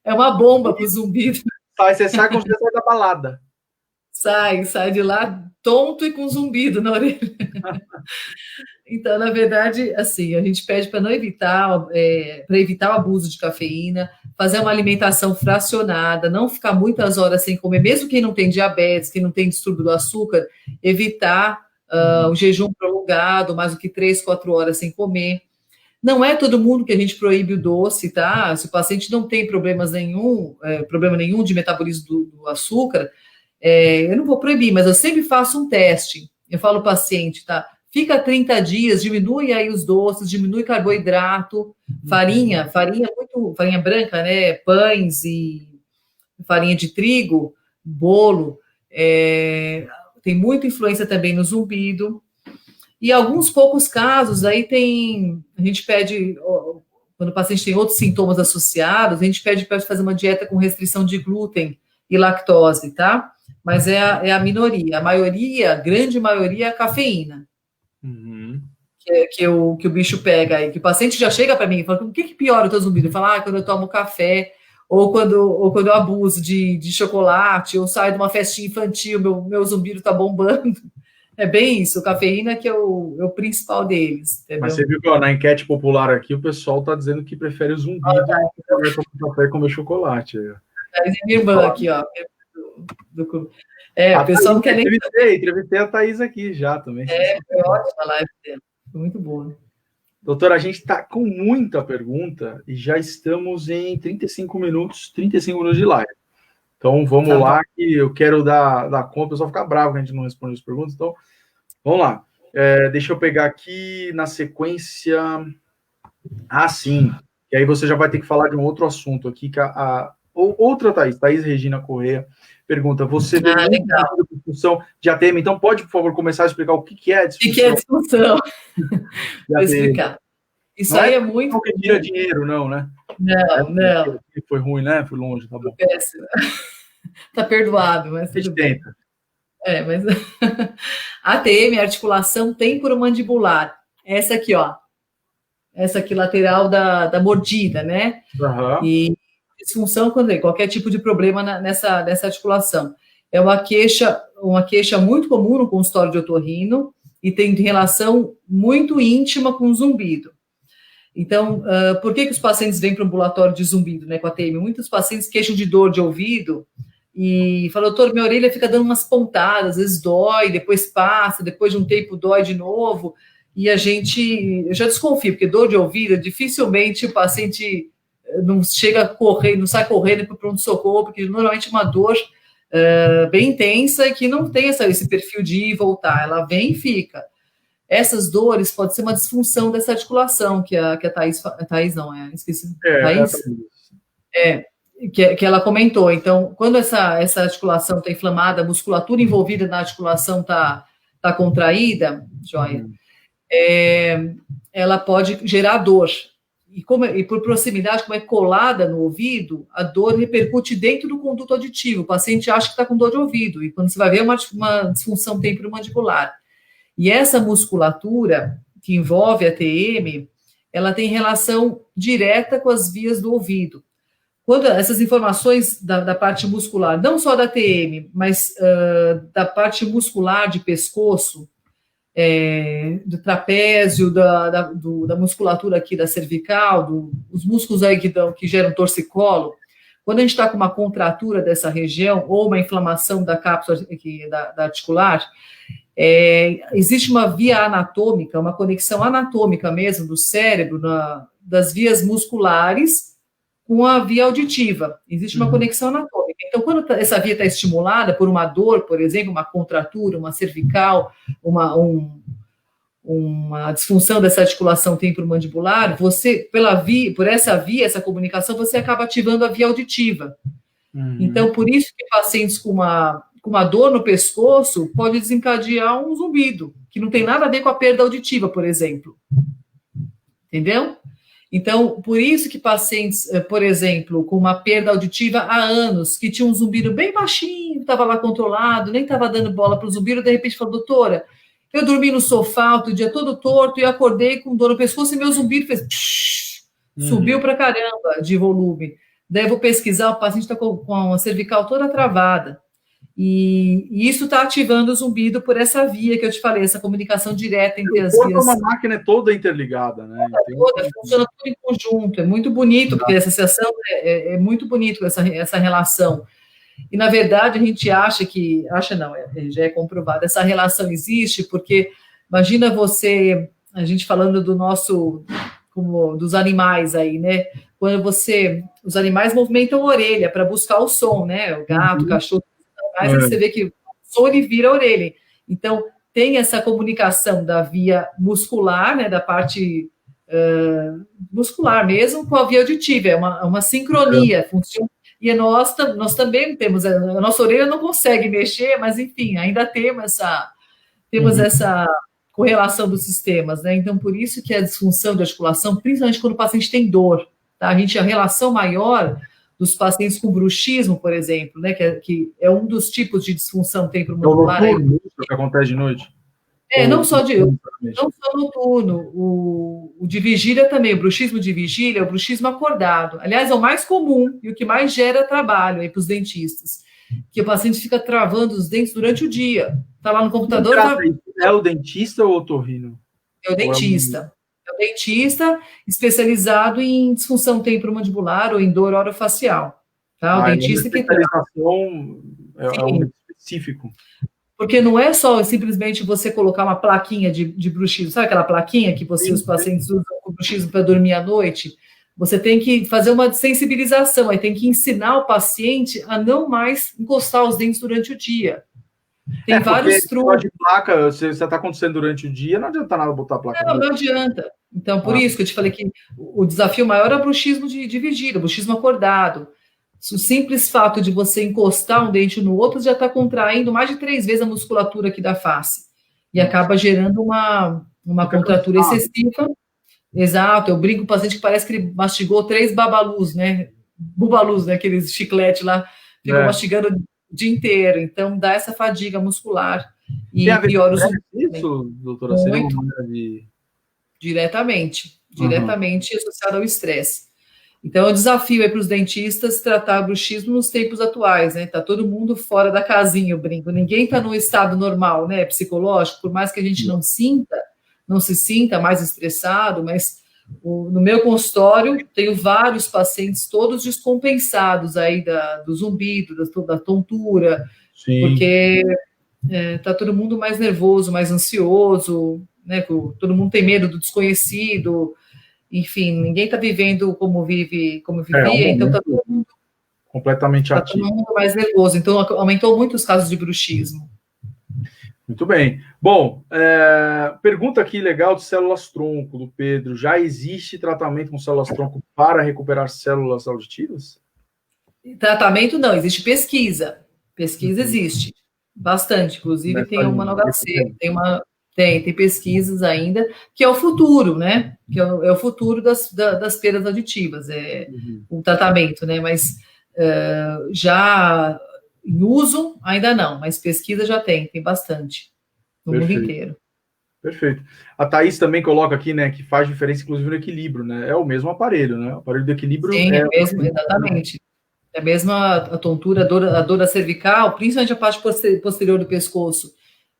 É uma bomba pro zumbido. Você sai com o pessoal da balada. Sai de lá tonto e com zumbido na orelha. Então, na verdade, assim, a gente pede para evitar o abuso de cafeína, fazer uma alimentação fracionada, não ficar muitas horas sem comer, mesmo quem não tem diabetes, quem não tem distúrbio do açúcar, evitar o jejum prolongado, mais do que 3, 4 horas sem comer. Não é todo mundo que a gente proíbe o doce, tá? Se o paciente não tem problema nenhum de metabolismo do açúcar, eu não vou proibir, mas eu sempre faço um teste. Eu falo ao paciente, tá? Fica 30 dias, diminui aí os doces, diminui carboidrato, farinha branca, né? Pães e farinha de trigo, bolo. Tem muita influência também no zumbido. E alguns poucos casos, aí a gente pede, quando o paciente tem outros sintomas associados, a gente pede para fazer uma dieta com restrição de glúten e lactose, tá? Mas é a minoria. A grande maioria é a cafeína. Que o bicho pega aí. Que o paciente já chega para mim e fala, o que piora o teu zumbido? Eu falo, quando eu tomo café, ou quando eu abuso de chocolate, ou saio de uma festinha infantil, meu zumbido tá bombando. É bem isso, cafeína que é o principal deles, entendeu? Mas você viu que ó, na enquete popular aqui o pessoal está dizendo que prefere o zumbido tomar café e comer chocolate. Minha irmã aqui, ó. O pessoal não quer nem... Entrevistei a Thaís aqui já também. Foi ótima a live dela, foi muito boa. Doutora, a gente está com muita pergunta e já estamos em 35 minutos de live. Então, vamos lá, que eu quero dar conta, o pessoal fica bravo que a gente não responde as perguntas. Então, vamos lá. Deixa eu pegar aqui na sequência. Sim. E aí você já vai ter que falar de um outro assunto aqui, que outra Thaís Regina Corrêa, pergunta, você vê muita discussão de ATM, então pode, por favor, começar a explicar o que é a discussão? O que é a discussão? Vou explicar. Isso não aí é muito... Não que tira dinheiro, não, né? Não. Foi ruim, né? Foi longe, tá bom. Tá perdoado, mas tudo bem. Mas ATM, articulação temporomandibular. Essa aqui, ó. Essa aqui, lateral da mordida, né? Uhum. E disfunção, qualquer tipo de problema nessa articulação. É uma queixa muito comum no consultório de otorrino e tem relação muito íntima com o zumbido. Então, por que os pacientes vêm para o ambulatório de zumbido, né, com a ATM? Muitos pacientes queixam de dor de ouvido e falam, doutor, minha orelha fica dando umas pontadas, às vezes dói, depois passa, depois de um tempo dói de novo. E eu já desconfio, porque dor de ouvido, dificilmente o paciente não chega a correr, não sai correndo para o pronto-socorro, porque normalmente é uma dor bem intensa e que não tem esse perfil de ir e voltar, ela vem e fica. Essas dores pode ser uma disfunção dessa articulação, que a Thaís não, esqueci. Thaís? Que ela comentou. Então, quando essa articulação está inflamada, a musculatura envolvida na articulação está contraída, joia, ela pode gerar dor. E por proximidade, como é colada no ouvido, a dor repercute dentro do conduto auditivo. O paciente acha que está com dor de ouvido, e quando você vai ver, é uma disfunção temporomandibular. E essa musculatura que envolve a TM, ela tem relação direta com as vias do ouvido. Quando essas informações da parte muscular, não só da TM, mas da parte muscular de pescoço, do trapézio, da musculatura aqui da cervical, os músculos aí que geram torcicolo, quando a gente está com uma contratura dessa região ou uma inflamação da cápsula aqui, da articular, existe uma via anatômica, uma conexão anatômica mesmo do cérebro, das vias musculares com a via auditiva. Existe uma conexão anatômica. Então, quando essa via está estimulada por uma dor, por exemplo, uma contratura, uma cervical, uma disfunção dessa articulação temporomandibular, você, por essa via, essa comunicação, você acaba ativando a via auditiva. Então, por isso que pacientes com uma dor no pescoço pode desencadear um zumbido, que não tem nada a ver com a perda auditiva, por exemplo. Entendeu? Então, por isso que pacientes, por exemplo, com uma perda auditiva há anos, que tinha um zumbido bem baixinho, estava lá controlado, nem estava dando bola para o zumbido, de repente falou, doutora, eu dormi no sofá o dia todo torto e acordei com dor no pescoço e meu zumbido fez... Subiu para caramba de volume. Daí eu vou pesquisar, o paciente está com a cervical toda travada. E isso está ativando o zumbido por essa via que eu te falei, essa comunicação direta entre as vias. Uma máquina toda interligada, né? Funciona tudo em conjunto, é muito bonito, porque essa associação é muito bonito, essa relação. E, na verdade, a gente acha já é comprovado, essa relação existe, porque imagina a gente falando dos animais aí, né? Quando os animais movimentam a orelha para buscar o som, né? O gato, o cachorro, mas você vê que o som ele vira a orelha. Então, tem essa comunicação da via muscular, né, da parte muscular mesmo, com a via auditiva, é uma sincronia, funciona. E nós também temos, a nossa orelha não consegue mexer, mas, enfim, ainda temos essa correlação dos sistemas, né? Então, por isso que a disfunção de articulação, principalmente quando o paciente tem dor, tá? A relação maior dos pacientes com bruxismo, por exemplo, né, que é um dos tipos de disfunção temporomandibular. É o noturno que acontece de noite? Não só noturno, o de vigília também, o bruxismo de vigília, o bruxismo acordado. Aliás, é o mais comum e o que mais gera trabalho aí para os dentistas, que o paciente fica travando os dentes durante o dia. Está lá no computador, é o dentista ou o otorrino? É o dentista. É o dentista especializado em disfunção temporomandibular ou em dor orofacial. Tá? O dentista que trata. É um específico. Porque não é só simplesmente você colocar uma plaquinha de bruxismo, sabe aquela plaquinha que os pacientes usam com bruxismo para dormir à noite? Você tem que fazer uma sensibilização, aí tem que ensinar o paciente a não mais encostar os dentes durante o dia. Tem vários truques. De placa, se está acontecendo durante o dia, não adianta nada botar a placa. Não adianta. Então, por isso que eu te falei que o desafio maior é o bruxismo de vigília, o bruxismo acordado. O simples fato de você encostar um dente no outro já está contraindo mais de 3 vezes a musculatura aqui da face. E acaba gerando uma contratura excessiva. Exato, eu brinco com o paciente que parece que ele mastigou 3 babalus, né? Bubalus, né? Aqueles chicletes lá, ficam mastigando o dia inteiro. Então, dá essa fadiga muscular e piora os... Isso, doutora? Muito. Diretamente associado ao estresse. Então, o desafio é para os dentistas tratar o bruxismo nos tempos atuais, né? Tá todo mundo fora da casinha, eu brinco. Ninguém está no estado normal, né? Psicológico, por mais que a gente não se sinta mais estressado, mas no meu consultório tenho vários pacientes todos descompensados aí do zumbido, da tontura, porque tá todo mundo mais nervoso, mais ansioso, né? Todo mundo tem medo do desconhecido. Enfim, ninguém está vivendo como vivia, então está todo mundo completamente ativo. Todo mundo mais nervoso, então aumentou muito os casos de bruxismo. Muito bem. Bom, pergunta aqui legal de células-tronco, do Pedro. Já existe tratamento com células-tronco para recuperar células auditivas? Tratamento não, existe pesquisa. Pesquisa existe, bastante. Inclusive tem uma no HC, tem pesquisas ainda, que é o futuro, né? Que é o futuro das perdas auditivas, o tratamento, né? Mas já em uso, ainda não, mas pesquisa já tem bastante, no mundo inteiro. Perfeito. A Thaís também coloca aqui, né, que faz diferença, inclusive, no equilíbrio, né? É o mesmo aparelho, né? O aparelho do equilíbrio. Sim, é mesmo, exatamente. É a mesma a tontura, a dor da cervical, principalmente a parte posterior do pescoço.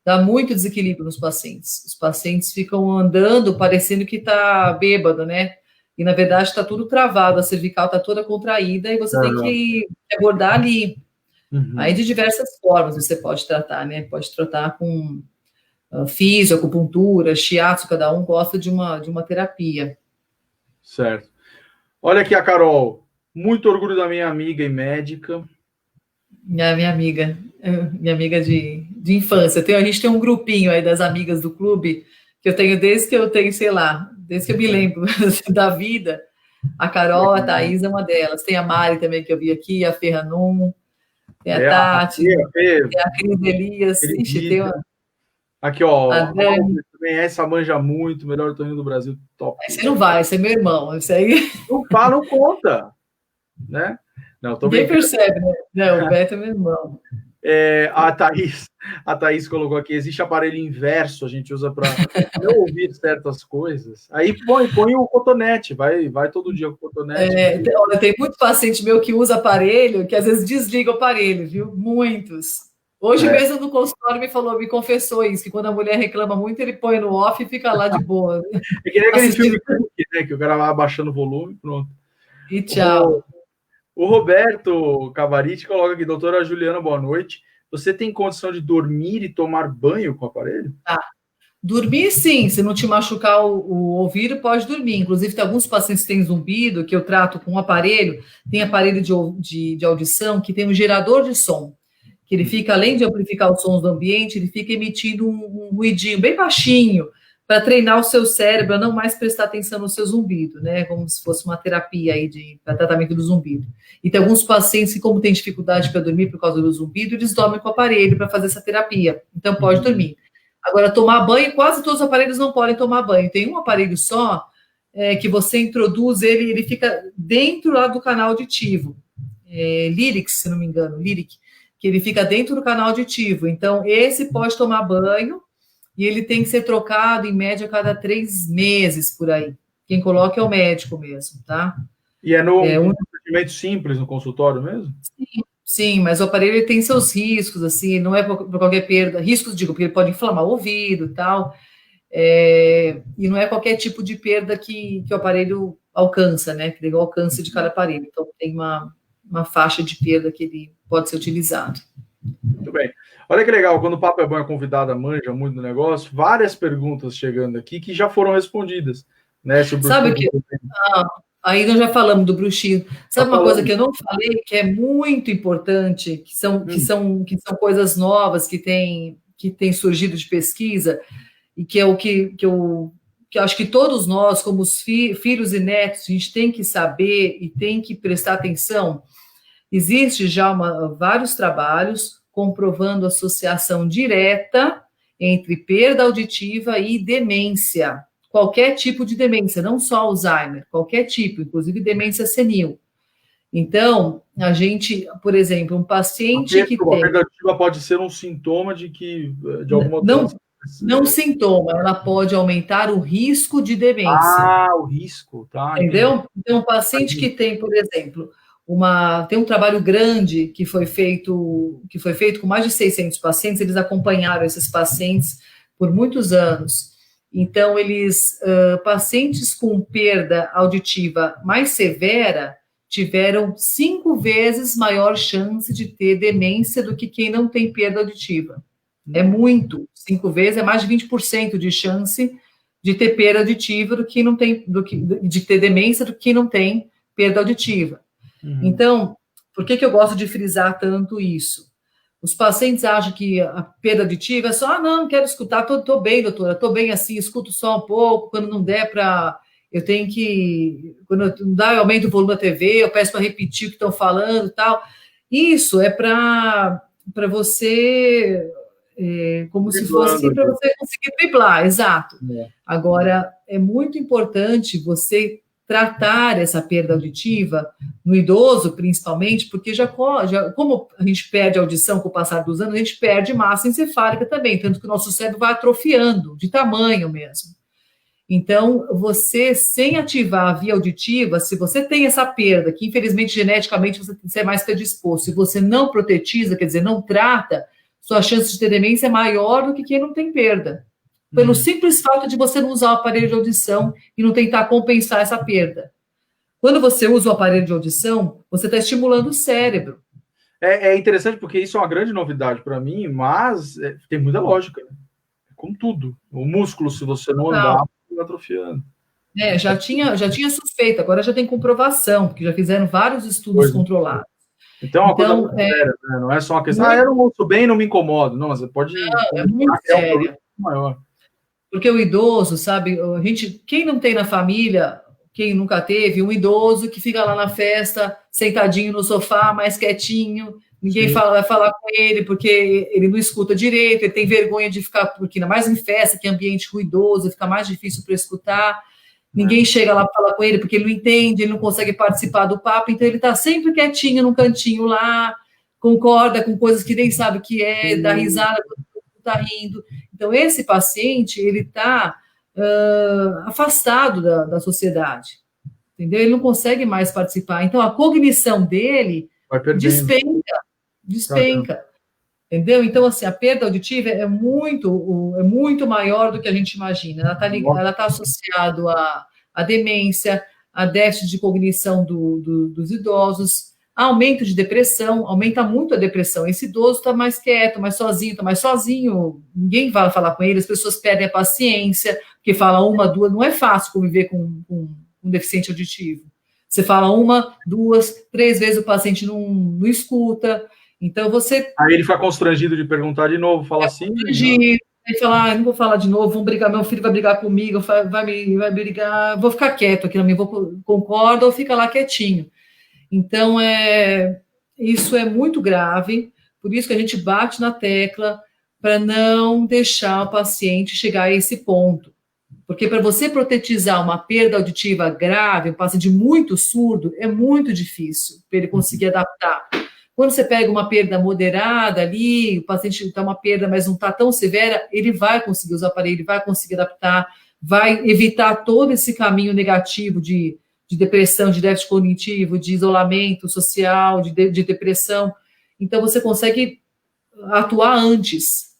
Dá muito desequilíbrio nos pacientes. Os pacientes ficam andando parecendo que está bêbado, né? E, na verdade, está tudo travado, a cervical está toda contraída e você tem que abordar ali. Aí, de diversas formas você pode tratar, né? Pode tratar com físio, acupuntura, shiatsu, cada um gosta de uma terapia. Certo. Olha aqui a Carol. Muito orgulho da minha amiga e médica. Minha amiga de infância. A gente tem um grupinho aí das amigas do clube que eu tenho desde que eu tenho, sei lá, desde que eu me lembro da vida. A Carol, a Thaís é uma delas. Tem a Mari também que eu vi aqui, a Ferranum, tem a Tati, tem a Cris Elias. Ixi, tem uma... Aqui, ó, a Dani. Também essa manja muito, melhor torneio do Brasil, top. Esse não vai, esse é meu irmão. Esse aí... Não conta, né? Não, ninguém percebe, né? Não, o Beto é meu irmão. A Thaís colocou aqui, existe aparelho inverso, a gente usa para não ouvir certas coisas. Aí põe o cotonete, vai todo dia com o cotonete. Tem muito paciente meu que usa aparelho, que às vezes desliga o aparelho, viu? Muitos. Hoje mesmo no consultório me confessou isso, que quando a mulher reclama muito, ele põe no off e fica lá de boa. É que nem aquele filme, né, que o cara vai abaixando o volume, pronto. E tchau. O Roberto Cavarite coloca aqui, doutora Juliana, boa noite. Você tem condição de dormir e tomar banho com o aparelho? Dormir, sim. Se não te machucar o ouvido, pode dormir. Inclusive, tem alguns pacientes que têm zumbido, que eu trato com um aparelho. Tem aparelho de audição que tem um gerador de som, que ele fica, além de amplificar os sons do ambiente, ele fica emitindo um ruidinho bem baixinho, para treinar o seu cérebro a não mais prestar atenção no seu zumbido, né? Como se fosse uma terapia aí para tratamento do zumbido. E tem alguns pacientes que, como têm dificuldade para dormir por causa do zumbido, eles dormem com o aparelho para fazer essa terapia. Então, pode dormir. Agora, tomar banho, quase todos os aparelhos não podem tomar banho. Tem um aparelho só que você introduz ele fica dentro lá do canal auditivo. Lyrics, se não me engano, Lyric, que ele fica dentro do canal auditivo. Então, esse pode tomar banho, e ele tem que ser trocado, em média, a cada 3 meses, por aí. Quem coloca é o médico mesmo, tá? E um procedimento simples no consultório mesmo? Sim, mas o aparelho ele tem seus riscos, assim, não é por qualquer perda. Riscos, digo, porque ele pode inflamar o ouvido e tal, e não é qualquer tipo de perda que o aparelho alcança, né? Que tem o alcance de cada aparelho. Então, tem uma faixa de perda que ele pode ser utilizado. Muito bem. Olha que legal, quando o Papo é Bom, a convidada manja muito do negócio, várias perguntas chegando aqui que já foram respondidas, né? Sobre Sabe o que? Aí nós já falamos do bruxismo. Sabe uma coisa que eu não falei, que é muito importante, que são coisas novas que têm surgido de pesquisa, e que é o que eu acho que todos nós, como os filhos e netos, a gente tem que saber e tem que prestar atenção. Existe já vários trabalhos comprovando associação direta entre perda auditiva e demência. Qualquer tipo de demência, não só Alzheimer, qualquer tipo, inclusive demência senil. Então, a gente, por exemplo, um paciente que tem... A perda auditiva pode ser um sintoma de alguma doença. Não sintoma, ela pode aumentar o risco de demência. Ah, o risco, tá. Entendeu? Então, um paciente que tem, por exemplo, tem um trabalho grande que foi feito com mais de 600 pacientes, eles acompanharam esses pacientes por muitos anos. Então, pacientes com perda auditiva mais severa tiveram 5 vezes maior chance de ter demência do que quem não tem perda auditiva. É muito. 5 vezes é mais de 20% de chance de ter perda auditiva de ter demência do que quem não tem perda auditiva. Então, por que eu gosto de frisar tanto isso? Os pacientes acham que a perda auditiva é só, não quero escutar, tô bem, doutora, tô bem assim, escuto só um pouco, quando não der quando não dá, eu aumento o volume da TV, eu peço para repetir o que estão falando e tal. Isso é para você, como se fosse para você conseguir driblar, exato. Agora, é muito importante você tratar essa perda auditiva no idoso, principalmente, porque como a gente perde a audição com o passar dos anos, a gente perde massa encefálica também, tanto que o nosso cérebro vai atrofiando, de tamanho mesmo. Então, você, sem ativar a via auditiva, se você tem essa perda, que infelizmente geneticamente você é mais predisposto, se você não protetiza, quer dizer, não trata, sua chance de ter demência é maior do que quem não tem perda. Pelo simples fato de você não usar o aparelho de audição e não tentar compensar essa perda. Quando você usa o aparelho de audição, você está estimulando o cérebro. É interessante porque isso é uma grande novidade para mim, mas tem muita lógica, né? Como tudo. O músculo, se você não andar, vai atrofiando. Já tinha suspeita, agora já tem comprovação, porque já fizeram vários estudos controlados. Então, é uma coisa muito séria, né? Não é só uma questão, eu não ouço bem, não me incomodo. Não, você pode... Não, é muito sério. Maior. Porque o idoso, sabe, quem não tem na família, quem nunca teve, um idoso que fica lá na festa, sentadinho no sofá, mais quietinho, ninguém vai falar com ele, porque ele não escuta direito, ele tem vergonha de ficar, porque ainda mais em festa, que é ambiente ruidoso, fica mais difícil para escutar, ninguém chega lá para falar com ele, porque ele não entende, ele não consegue participar do papo, então ele está sempre quietinho num cantinho lá, concorda com coisas que nem sabe o que é, dá risada quando está rindo. Então, esse paciente, ele está afastado da sociedade, entendeu? Ele não consegue mais participar. Então, a cognição dele despenca, entendeu? Então, assim, a perda auditiva é muito maior do que a gente imagina. Ela está associada à demência, a déficit de cognição dos idosos, aumento de depressão, aumenta muito a depressão. Esse idoso está mais quieto, mais sozinho, ninguém vai falar com ele, as pessoas perdem a paciência, porque fala 1, 2, não é fácil conviver com um deficiente auditivo. Você fala 1, 2, 3 vezes, o paciente não escuta, então você... Aí ele fica constrangido de perguntar de novo, fala assim... Aí fala, não vou falar de novo, vão brigar, meu filho vai brigar comigo, vai brigar, vou ficar quieto aqui, concorda ou fica lá quietinho. Então, isso é muito grave, por isso que a gente bate na tecla para não deixar o paciente chegar a esse ponto. Porque para você protetizar uma perda auditiva grave, um paciente muito surdo, é muito difícil para ele conseguir adaptar. Quando você pega uma perda moderada ali, o paciente está uma perda, mas não está tão severa, ele vai conseguir usar o aparelho, ele vai conseguir adaptar, vai evitar todo esse caminho negativo de depressão, de déficit cognitivo, de isolamento social, de depressão. então você consegue atuar antes.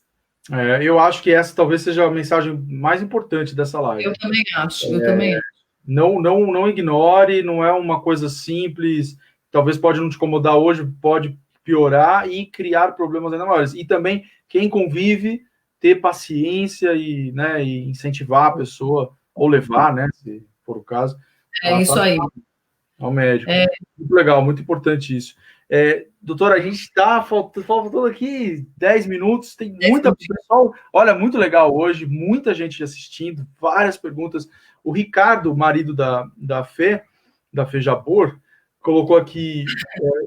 Eu acho que essa talvez seja a mensagem mais importante dessa live. Eu também acho, eu também acho. Não ignore, não é uma coisa simples, talvez pode não te incomodar hoje, pode piorar e criar problemas ainda maiores. E também, quem convive, ter paciência e, né, e incentivar a pessoa, ou levar, né, se for o caso. Isso aí. Ao médico. Muito legal, muito importante isso. Doutora, a gente está faltando aqui 10 minutos, tem muita pessoal, olha, muito legal hoje, muita gente assistindo, várias perguntas. O Ricardo, marido da Fê Jabor, colocou aqui,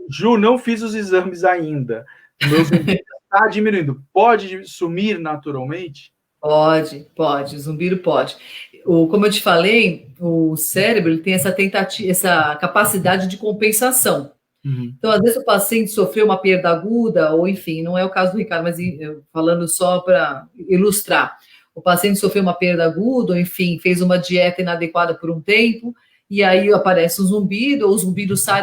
Ju, não fiz os exames ainda, meu zumbido está diminuindo, pode sumir naturalmente? Pode, o zumbido pode. Como eu te falei, o cérebro ele tem essa capacidade de compensação. Uhum. Então, às vezes o paciente sofreu uma perda aguda, ou enfim, não é o caso do Ricardo, mas falando só para ilustrar. O paciente sofreu uma perda aguda, ou enfim, fez uma dieta inadequada por um tempo, e aí aparece um zumbido, ou o zumbido sai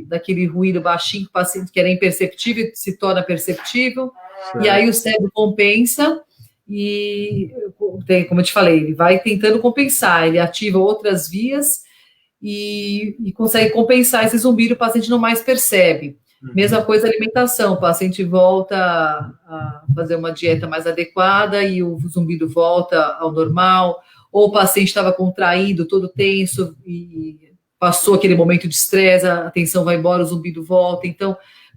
daquele ruído baixinho que o paciente que era imperceptível se torna perceptível, e aí o cérebro compensa, e como eu te falei, ele vai tentando compensar, ele ativa outras vias e consegue compensar esse zumbido, o paciente não mais percebe. Mesma coisa a alimentação, o paciente volta a fazer uma dieta mais adequada e o zumbido volta ao normal, ou o paciente estava contraído, todo tenso, e passou aquele momento de estresse, a tensão vai embora, o zumbido volta, então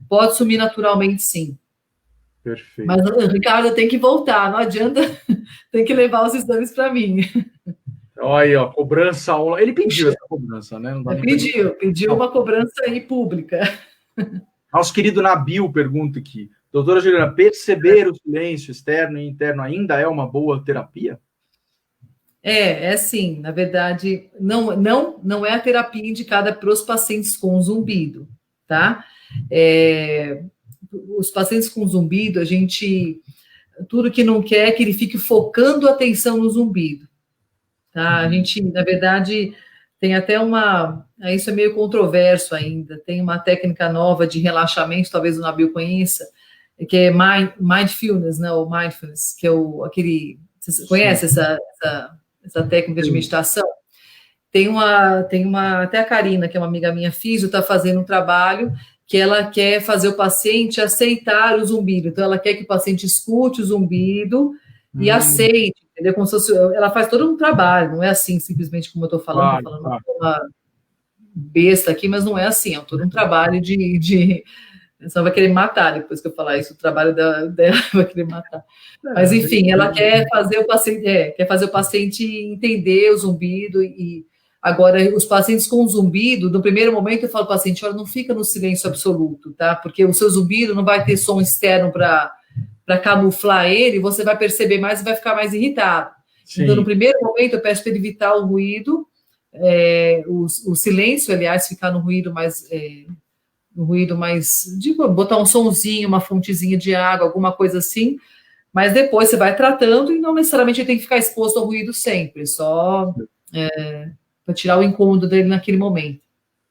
pode sumir naturalmente, sim. Perfeito. Mas, Ricardo, tem que voltar, não adianta, tem que levar os exames para mim. Olha aí, ó, cobrança. Ele pediu essa cobrança, né? Pediu uma cobrança aí pública. Nosso querido Nabil pergunta aqui. Doutora Juliana, perceber o silêncio externo e interno ainda é uma boa terapia? É sim. Na verdade, não é a terapia indicada para os pacientes com zumbido, tá? Os pacientes com zumbido, tudo que não quer é que ele fique focando a atenção no zumbido. Tá? A gente, na verdade, tem até isso é meio controverso ainda, tem uma técnica nova de relaxamento, talvez o Nabil conheça, que é mindfulness, né, ou mindfulness, que é você conhece essa técnica de meditação? Até a Karina, que é uma amiga minha, está fazendo um trabalho que ela quer fazer o paciente aceitar o zumbido, então ela quer que o paciente escute o zumbido e aceite, entendeu? Como se fosse, ela faz todo um trabalho, não é assim simplesmente como eu estou falando, estou falando uma besta aqui, mas não é assim, é todo um trabalho de você vai querer matar depois que eu falar isso, o trabalho dela vai querer matar. Mas enfim, ela quer fazer o paciente entender o zumbido e agora os pacientes com zumbido, no primeiro momento eu falo para o paciente, olha, não fica no silêncio absoluto, tá? Porque o seu zumbido não vai ter som externo para camuflar ele, você vai perceber mais e vai ficar mais irritado. Sim. Então, no primeiro momento, eu peço para ele evitar o ruído, o silêncio, aliás, ficar no ruído mais, botar um sonzinho, uma fontezinha de água, alguma coisa assim, mas depois você vai tratando e não necessariamente ele tem que ficar exposto ao ruído sempre, só para tirar o incômodo dele naquele momento.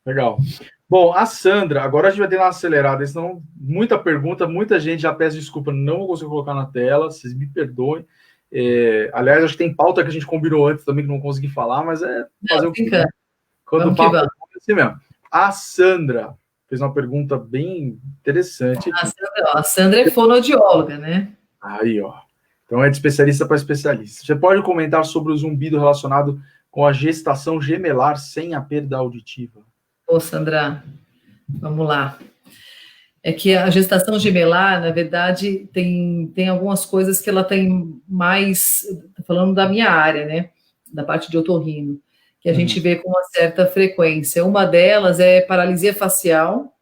Legal. Bom, a Sandra, agora a gente vai ter uma acelerada, senão muita pergunta, muita gente já peço desculpa, não vou conseguir colocar na tela, vocês me perdoem. Aliás, acho que tem pauta que a gente combinou antes também, que não consegui falar, mas fazer o que né? Quando o papo é assim mesmo. A Sandra fez uma pergunta bem interessante. A Sandra é fonoaudióloga, né? Aí, ó. Então é de especialista para especialista. Você pode comentar sobre o zumbido relacionado com a gestação gemelar sem a perda auditiva? Ô, Sandra, vamos lá. É que a gestação gemelar, na verdade, tem algumas coisas que ela tem mais, falando da minha área, né, da parte de otorrino, que a gente vê com uma certa frequência. Uma delas é paralisia facial,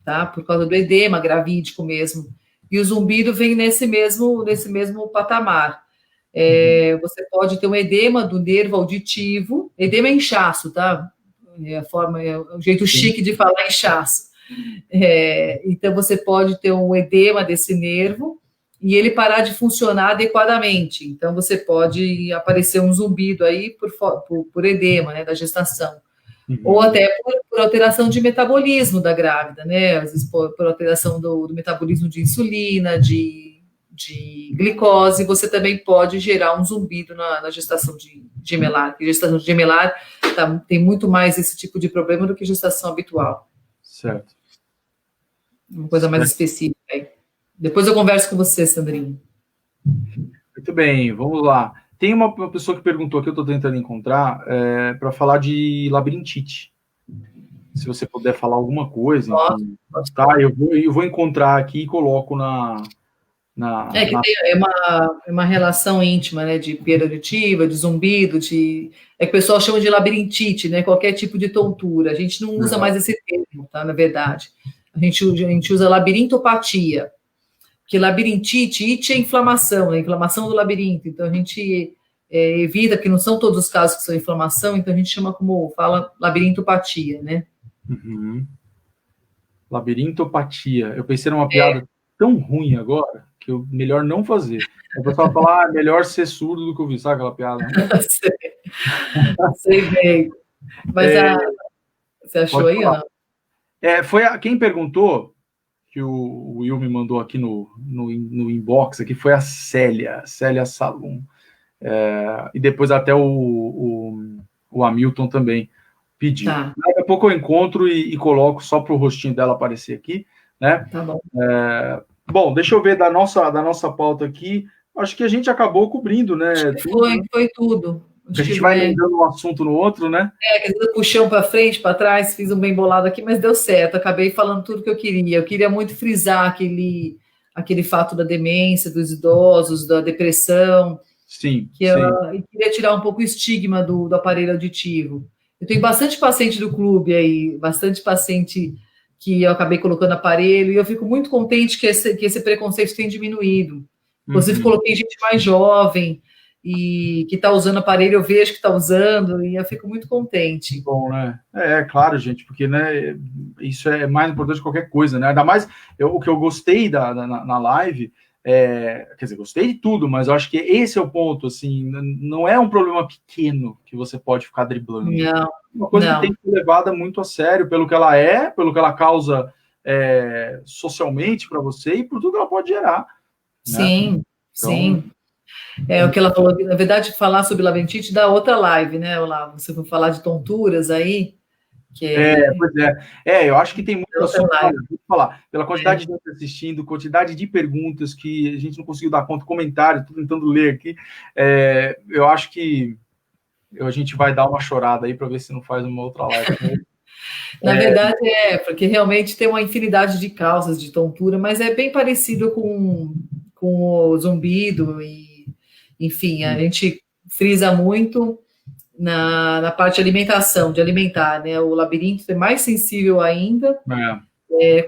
tá, por causa do edema gravídico mesmo, e o zumbido vem nesse mesmo patamar. Você pode ter um edema do nervo auditivo, edema é inchaço, tá? É o jeito chique de falar inchaço. Então, você pode ter um edema desse nervo e ele parar de funcionar adequadamente. Então, você pode aparecer um zumbido aí por edema, né, da gestação. Ou até por alteração de metabolismo da grávida, né? Às vezes por alteração do metabolismo de insulina, de glicose, você também pode gerar um zumbido na gestação de gemelar. A gestação de gemelar tem muito mais esse tipo de problema do que gestação habitual. Certo. Uma coisa mais específica. Depois eu converso com você, Sandrinho. Muito bem, vamos lá. Tem uma pessoa que perguntou aqui, eu estou tentando encontrar, para falar de labirintite. Se você puder falar alguma coisa, enfim, tá? Eu vou encontrar aqui e coloco é uma relação íntima, né, de perda auditiva, de zumbido, é que o pessoal chama de labirintite, né, qualquer tipo de tontura. A gente não usa mais esse termo, tá, na verdade. A gente usa labirintopatia, porque labirintite, it é inflamação, a inflamação do labirinto. Então, a gente evita, que não são todos os casos que são inflamação, então a gente fala labirintopatia, né? Uhum. Labirintopatia. Eu pensei numa piada tão ruim agora, que eu melhor não fazer. O pessoal fala, melhor ser surdo do que ouvir, sabe aquela piada? Né? Sei bem. Mas você achou aí, ou não? Foi quem perguntou, que o Will me mandou aqui no inbox, aqui foi a Célia Salum. E depois até o Hamilton também pediu. Tá. Daqui a pouco eu encontro e coloco só para o rostinho dela aparecer aqui, né? Tá bom. Bom, deixa eu ver da nossa pauta aqui. Acho que a gente acabou cobrindo, né? Foi tudo. A gente vai lembrando um assunto no outro, né? Quer dizer, puxão para frente, para trás, fiz um bem bolado aqui, mas deu certo. Acabei falando tudo que eu queria. Eu queria muito frisar aquele fato da demência, dos idosos, da depressão. Sim. Eu queria tirar um pouco o estigma do aparelho auditivo. Eu tenho bastante paciente do clube aí, bastante paciente que eu acabei colocando aparelho, e eu fico muito contente que esse preconceito tem diminuído. Inclusive, coloquei gente mais jovem e que está usando aparelho, eu vejo que está usando, e eu fico muito contente. Bom, né? Claro, gente, porque, né, isso é mais importante que qualquer coisa, né? Ainda mais, o que eu gostei na live, quer dizer, gostei de tudo, mas eu acho que esse é o ponto, assim, não é um problema pequeno que você pode ficar driblando. Não. Uma coisa que tem que ser levada muito a sério, pelo que ela pelo que ela causa socialmente para você e por tudo que ela pode gerar. Né? Sim, então, sim. O que ela falou, na verdade, falar sobre labirintite dá outra live, né, Olavo? Você foi falar de tonturas aí. Pois é. Eu acho que tem muito assunto para falar. Pela quantidade de gente assistindo, quantidade de perguntas que a gente não conseguiu dar conta, comentário, estou tentando ler aqui. Eu acho que a gente vai dar uma chorada aí para ver se não faz uma outra live. Na verdade, porque realmente tem uma infinidade de causas de tontura, mas é bem parecido com o zumbido e, enfim, a gente frisa muito na parte de alimentação, de alimentar, né? O labirinto é mais sensível ainda,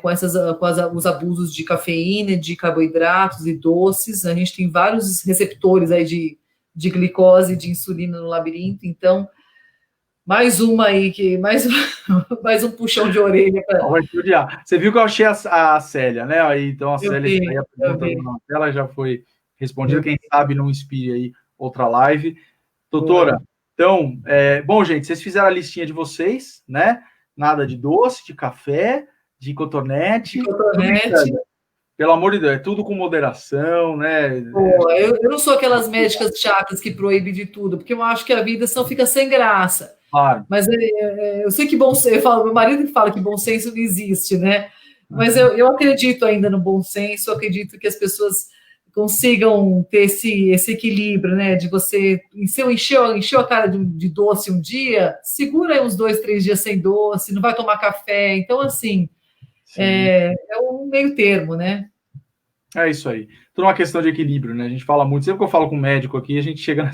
com os abusos de cafeína, de carboidratos e doces. A gente tem vários receptores aí de glicose, de insulina no labirinto, então mais uma aí, mais um puxão de orelha. Você viu que eu achei a Célia, né? Então a Célia aí a pergunta na tela já foi respondida. Quem sabe não inspire aí outra live. Doutora, então, bom, gente, vocês fizeram a listinha de vocês, né? Nada de doce, de café, de cotonete. Pelo amor de Deus, é tudo com moderação, né? Eu não sou aquelas médicas chatas que proíbem de tudo, porque eu acho que a vida fica sem graça. Claro. Mas eu sei que bom senso, meu marido fala que bom senso não existe, né? Mas eu acredito ainda no bom senso, eu acredito que as pessoas consigam ter esse equilíbrio, né? De você, se eu encheu a cara de doce um dia, segura aí uns 2, 3 dias sem doce, não vai tomar café. Então, assim, é um meio termo, né? É isso aí. Tudo uma questão de equilíbrio, né? A gente fala muito, sempre que eu falo com um médico aqui, a gente chega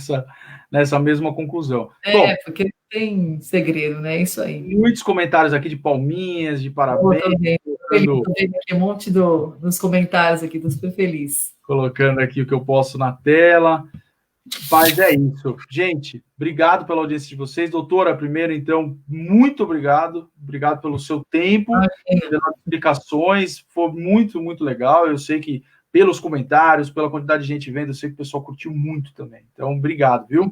nessa mesma conclusão. Bom, porque tem segredo, né? Isso aí. Muitos comentários aqui de palminhas, de parabéns. Eu também aqui um monte dos comentários aqui, tô super feliz. Colocando aqui o que eu posso na tela. Mas é isso. Gente, obrigado pela audiência de vocês. Doutora, primeiro, então, muito obrigado. Obrigado pelo seu tempo, pelas explicações. Foi muito, muito legal. Eu sei que pelos comentários, pela quantidade de gente vendo, eu sei que o pessoal curtiu muito também. Então, obrigado, viu?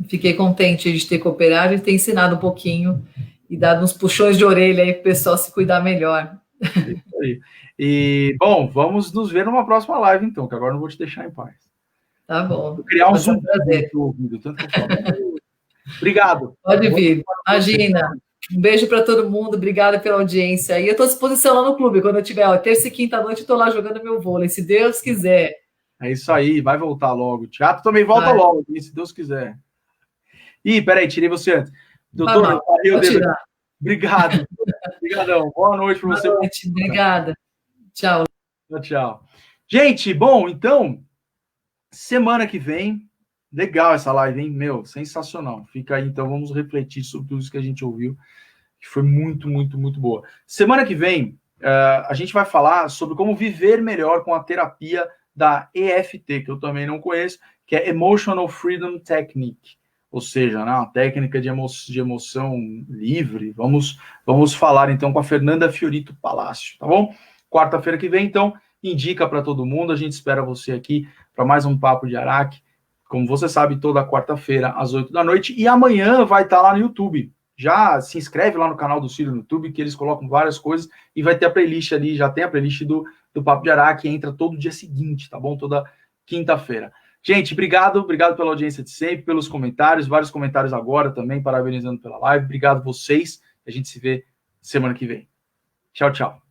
Fiquei contente de ter cooperado e ter ensinado um pouquinho. e dar uns puxões de orelha aí para o pessoal se cuidar melhor. Isso aí. E, bom, vamos nos ver numa próxima live, então, que agora eu não vou te deixar em paz. Tá bom. Vou criar um zoom no ouvido, tanto que eu falo. Obrigado. Pode vir. Imagina. Um beijo para todo mundo. Obrigada pela audiência. E eu estou à disposição lá no clube. Quando eu tiver, terça e quinta à noite, eu estou lá jogando meu vôlei, se Deus quiser. É isso aí, vai voltar logo. O teatro também volta logo, se Deus quiser. Ih, peraí, tirei você antes. Doutor, obrigado. Obrigadão. Boa noite para você. Boa noite, obrigada. Tchau. Tchau. Gente, bom, então, semana que vem, legal essa live, hein? Meu, sensacional. Fica aí, então, vamos refletir sobre tudo isso que a gente ouviu, que foi muito, muito, muito boa. Semana que vem, a gente vai falar sobre como viver melhor com a terapia da EFT, que eu também não conheço, que é Emotional Freedom Technique, ou seja, né, uma técnica de emoção livre. Vamos falar, então, com a Fernanda Fiorito Palácio, tá bom? Quarta-feira que vem, então, indica para todo mundo. A gente espera você aqui para mais um Papo de Araque. Como você sabe, toda quarta-feira, às 8 da noite. E amanhã vai estar lá no YouTube. Já se inscreve lá no canal do Ciro no YouTube, que eles colocam várias coisas. E vai ter a playlist ali, já tem a playlist do Papo de Araque, entra todo dia seguinte, tá bom? Toda quinta-feira. Gente, obrigado pela audiência de sempre, pelos comentários, vários comentários agora também, parabenizando pela live. Obrigado vocês. A gente se vê semana que vem. Tchau, tchau.